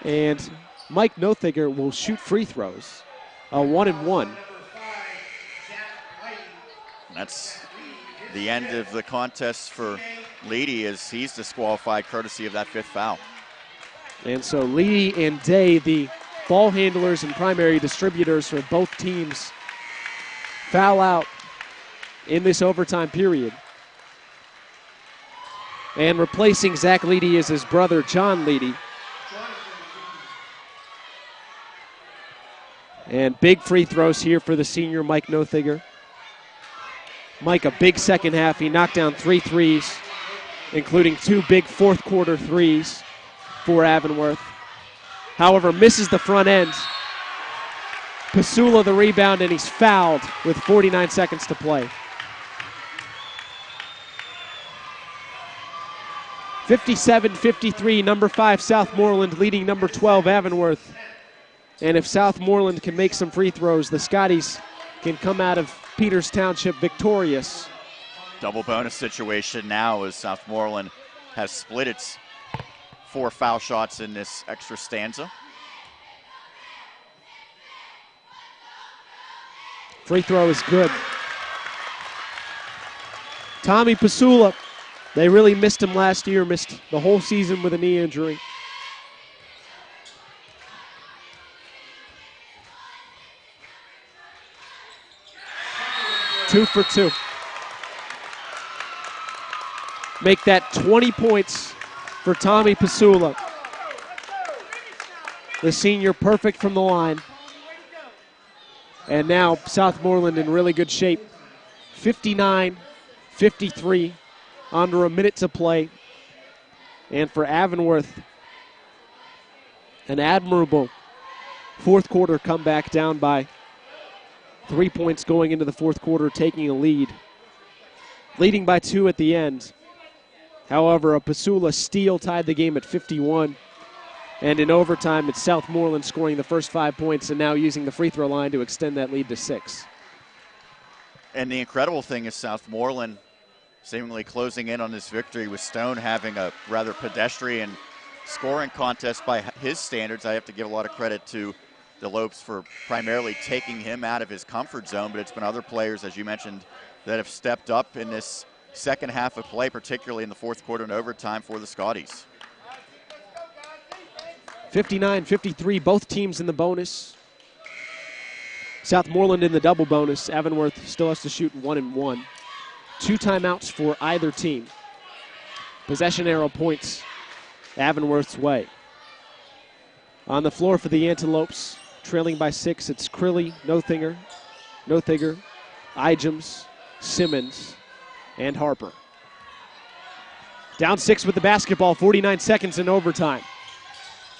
And Mike Nothiger will shoot free throws. A 1-1. That's the end of the contest for Leedy, as he's disqualified courtesy of that 5th foul. And so Leedy and Day, the ball handlers and primary distributors for both teams, foul out in this overtime period. And replacing Zach Leedy is his brother, John Leedy. And big free throws here for the senior, Mike Nothiger. Mike, a big second half. He knocked down 3 threes, including 2 big fourth-quarter threes for Avonworth. However, misses the front end. Pasula the rebound, and he's fouled with 49 seconds to play. 57-53, number 5 Southmoreland leading number 12 Avonworth. And if Southmoreland can make some free throws, the Scotties can come out of Peters Township victorious. Double bonus situation now as Southmoreland has split its 4 foul shots in this extra stanza. Free throw is good. Tommy Pasula, they really missed him last year, missed the whole season with a knee injury. 2 for 2. Make that 20 points for Tommy Pasula. The senior perfect from the line. And now Southmoreland in really good shape. 59-53, under a minute to play. And for Avonworth, an admirable fourth quarter comeback, down by 3 points going into the fourth quarter, taking a lead. Leading by 2 at the end. However, a Pasula steal tied the game at 51. And in overtime, it's Southmoreland scoring the first 5 points and now using the free throw line to extend that lead to 6. And the incredible thing is Southmoreland seemingly closing in on this victory, with Stone having a rather pedestrian scoring contest by his standards. I have to give a lot of credit to the Lopes for primarily taking him out of his comfort zone, but it's been other players, as you mentioned, that have stepped up in this second half of play, particularly in the fourth quarter and overtime for the Scotties. 59-53, both teams in the bonus. Southmoreland in the double bonus. Avonworth still has to shoot 1 and 1. 2 timeouts for either team. Possession arrow points Avonworth's way. On the floor for the Antelopes, trailing by 6, it's Crilly, Nothinger, Igems, Simmons, and Harper. Down 6 with the basketball, 49 seconds in overtime.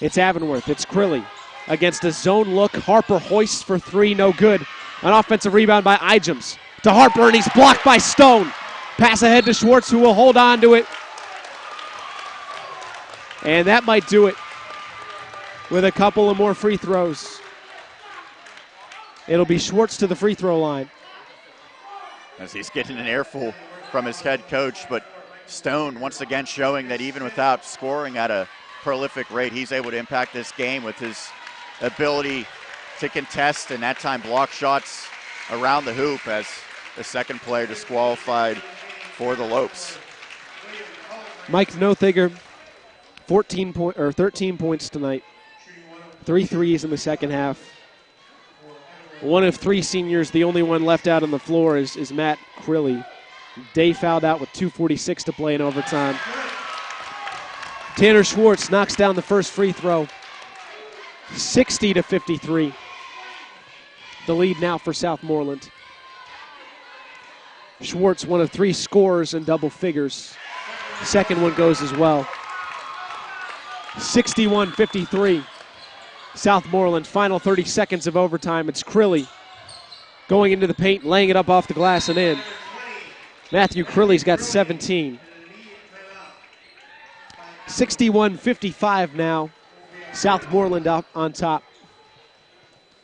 It's Avonworth, it's Crilly against a zone look. Harper hoists for 3, no good. An offensive rebound by Igems to Harper, and he's blocked by Stone. Pass ahead to Schwartz, who will hold on to it. And that might do it with a couple of more free throws. It'll be Schwartz to the free throw line. As he's getting an earful from his head coach, but Stone once again showing that even without scoring at a prolific rate, he's able to impact this game with his ability to contest and at time block shots around the hoop, as the second player disqualified for the Lopes. Mike Nothinger, 13 points tonight. 3 threes in the second half. One of 3 seniors, the only one left out on the floor is Matt Crilly. Day fouled out with 2:46 to play in overtime. Tanner Schwartz knocks down the first free throw. 60-53. The lead now for Southmoreland. Schwartz, one of 3 scorers in double figures. Second one goes as well. 61-53. Southmoreland, final 30 seconds of overtime. It's Crilly going into the paint, laying it up off the glass and in. Matthew Crilly's got 17. 61-55 now. Southmoreland out on top.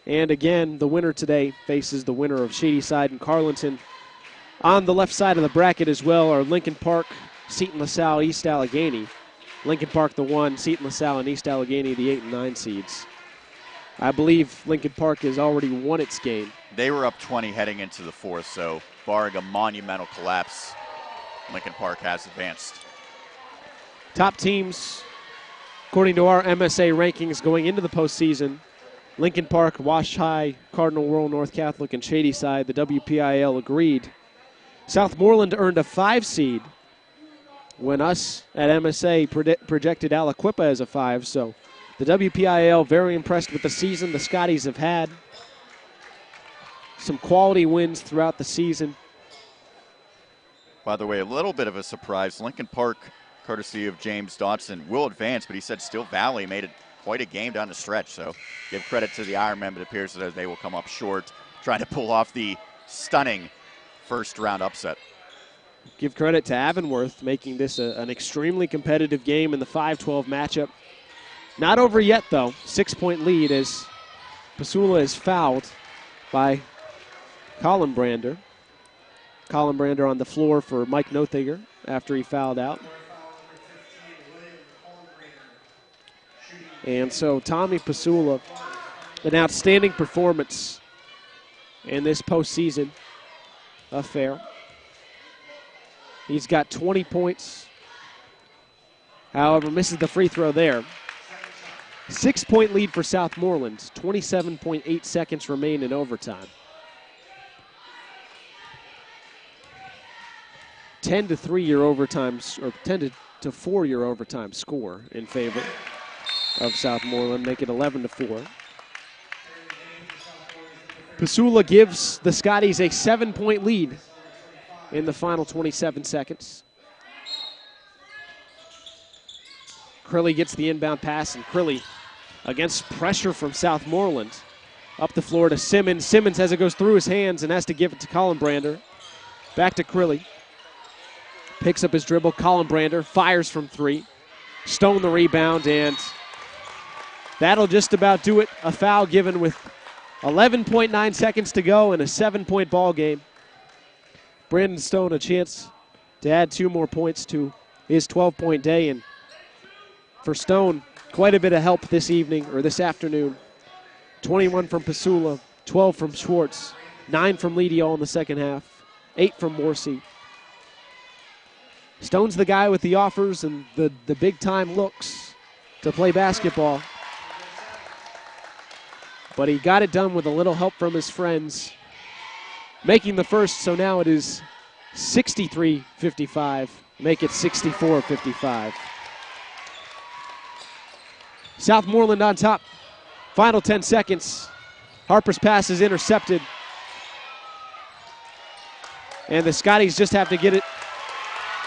And again, the winner today faces the winner of Shadyside and Carlinton. On the left side of the bracket as well are Lincoln Park, Seton LaSalle, East Allegheny. Lincoln Park the 1, Seton LaSalle and East Allegheny the 8 and 9 seeds. I believe Lincoln Park has already won its game. They were up 20 heading into the fourth, so barring a monumental collapse, Lincoln Park has advanced. Top teams, according to our MSA rankings going into the postseason: Lincoln Park, Wash High, Cardinal Rural North Catholic, and Shadyside. The WPIAL agreed. Southmoreland earned a 5 seed when us at MSA projected Aliquippa as a 5, so the WPIAL very impressed with the season the Scotties have had. Some quality wins throughout the season. By the way, a little bit of a surprise. Lincoln Park, courtesy of James Dodson, will advance, but he said Still Valley made it quite a game down the stretch. So give credit to the Ironmen, but it appears that they will come up short, trying to pull off the stunning first-round upset. Give credit to Avonworth, making this an extremely competitive game in the 5-12 matchup. Not over yet, though. 6-point lead as Pasula is fouled by Colin Brander. Colin Brander on the floor for Mike Nothinger after he fouled out. And so Tommy Pasula, an outstanding performance in this postseason affair. He's got 20 points. However, misses the free throw there. 6-point lead for Southmoreland. 27.8 seconds remain in overtime. 10-3 your overtime, or 10-4 your overtime score in favor of Southmoreland, make it 11-4. Pasula gives the Scotties a 7-point lead in the final 27 seconds. Crilly gets the inbound pass, and Crilly, against pressure from Southmoreland, up the floor to Simmons. Simmons, as it goes through his hands, and has to give it to Collenbrander. Back to Crilly. Picks up his dribble. Collenbrander fires from 3. Stone the rebound, and that'll just about do it. A foul given with 11.9 seconds to go and a 7-point ball game. Brandon Stone a chance to add 2 more points to his 12-point day, and for Stone, quite a bit of help this evening, or this afternoon. 21 from Pasula, 12 from Schwartz, 9 from Leedy all in the second half, 8 from Morrissey. Stone's the guy with the offers and the big-time looks to play basketball. But he got it done with a little help from his friends, making the first, so now it is 63-55, make it 64-55. Southmoreland on top. Final 10 seconds. Harper's pass is intercepted. And the Scotties just have to get it,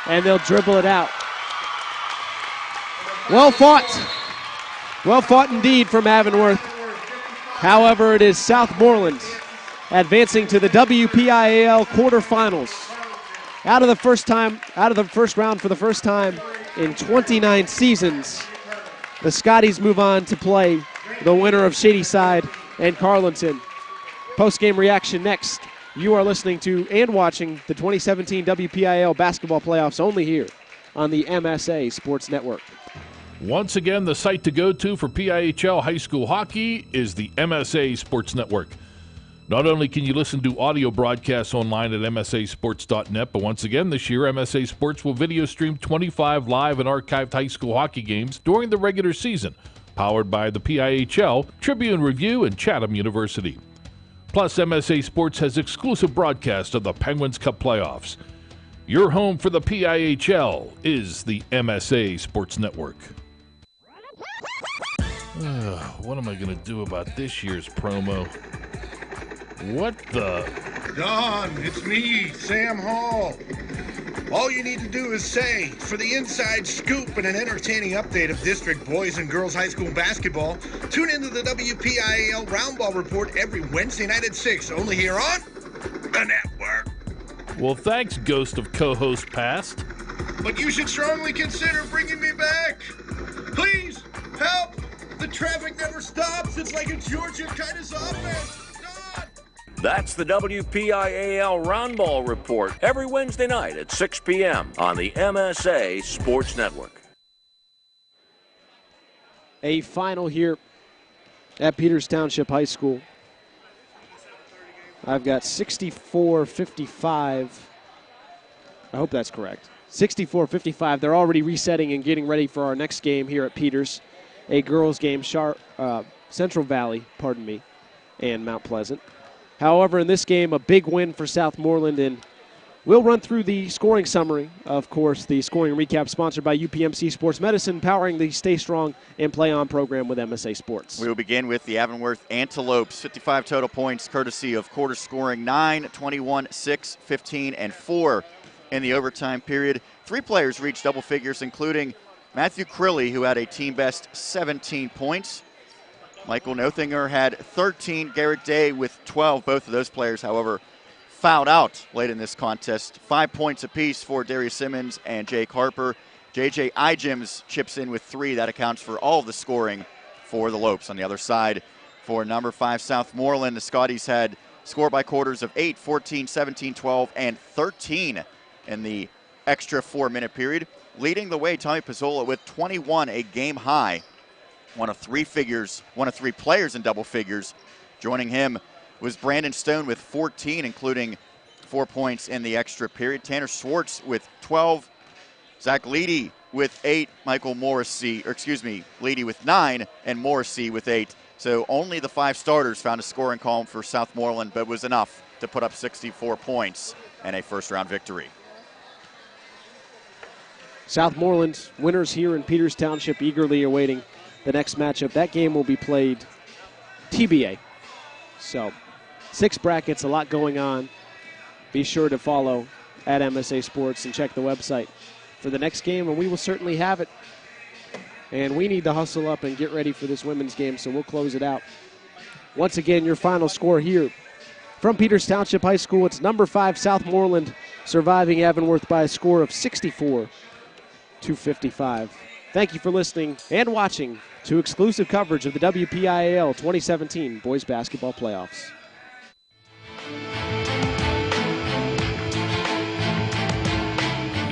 and they'll dribble it out. Well fought. Well fought indeed from Avonworth. However, it is Southmoreland advancing to the WPIAL quarterfinals. Out of the first round for the first time in 29 seasons. The Scotties move on to play the winner of Shadyside and Carlinton. Post-game reaction next. You are listening to and watching the 2017 WPIAL basketball playoffs only here on the MSA Sports Network. Once again, the site to go to for PIHL high school hockey is the MSA Sports Network. Not only can you listen to audio broadcasts online at msasports.net, but once again this year, MSA Sports will video stream 25 live and archived high school hockey games during the regular season, powered by the PIHL, Tribune Review, and Chatham University. Plus, MSA Sports has exclusive broadcast of the Penguins Cup playoffs. Your home for the PIHL is the MSA Sports Network. What am I going to do about this year's promo? What the? Don, it's me, Sam Hall. All you need to do is say, for the inside scoop and an entertaining update of district boys and girls high school basketball, tune into the WPIAL Roundball Report every Wednesday night at 6, only here on the network. Well, thanks, ghost of co-host past. But you should strongly consider bringing me back. Please, help. The traffic never stops. It's like a Georgia kind of offense. That's the WPIAL Roundball Report every Wednesday night at 6 p.m. on the MSA Sports Network. A final here at Peters Township High School. I've got 64-55. I hope that's correct. 64-55. They're already resetting and getting ready for our next game here at Peters, a girls' game, Central Valley, and Mount Pleasant. However, in this game, a big win for Southmoreland, and we'll run through the scoring summary. Of course, the scoring recap sponsored by UPMC Sports Medicine, powering the Stay Strong and Play On program with MSA Sports. We will begin with the Avonworth Antelopes. 55 total points, courtesy of quarter scoring 9, 21, 6, 15, and 4 in the overtime period. 3 players reached double figures, including Matthew Crilly, who had a team-best 17 points. Michael Nothinger had 13, Garrett Day with 12. Both of those players, however, fouled out late in this contest. 5 points apiece for Darius Simmons and Jake Harper. J.J. Ijims chips in with 3. That accounts for all of the scoring for the Lopes. On the other side, for number 5 Southmoreland, the Scotties had score by quarters of 8, 14, 17, 12, and 13 in the extra 4-minute period. Leading the way, Tommy Pizzola with 21, a game high. One of 3 players in double figures. Joining him was Brandon Stone with 14, including 4 points in the extra period. Tanner Schwartz with 12. Zach Leedy with 8. Leedy with 9, and Morrissey with 8. So only the 5 starters found a scoring column for Southmoreland, but was enough to put up 64 points and a first-round victory. Southmoreland winners here in Peters Township eagerly awaiting the next matchup. That game will be played TBA. So 6 brackets, a lot going on. Be sure to follow at MSA Sports and check the website for the next game, and we will certainly have it. And we need to hustle up and get ready for this women's game, so we'll close it out. Once again, your final score here from Peters Township High School. It's number 5 Southmoreland surviving Avonworth by a score of 64-55. Thank you for listening and watching to exclusive coverage of the WPIAL 2017 Boys Basketball Playoffs.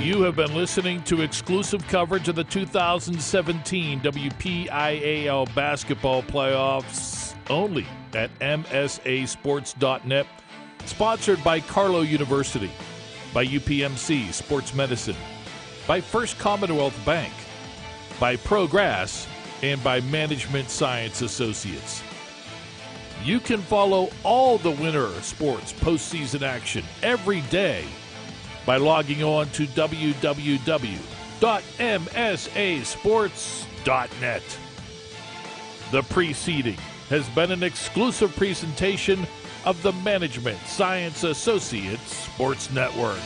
You have been listening to exclusive coverage of the 2017 WPIAL Basketball Playoffs only at MSASports.net. Sponsored by Carlow University, by UPMC Sports Medicine, by First Commonwealth Bank, by ProGrass, and by Management Science Associates. You can follow all the Winter Sports postseason action every day by logging on to www.msasports.net. The preceding has been an exclusive presentation of the Management Science Associates Sports Network.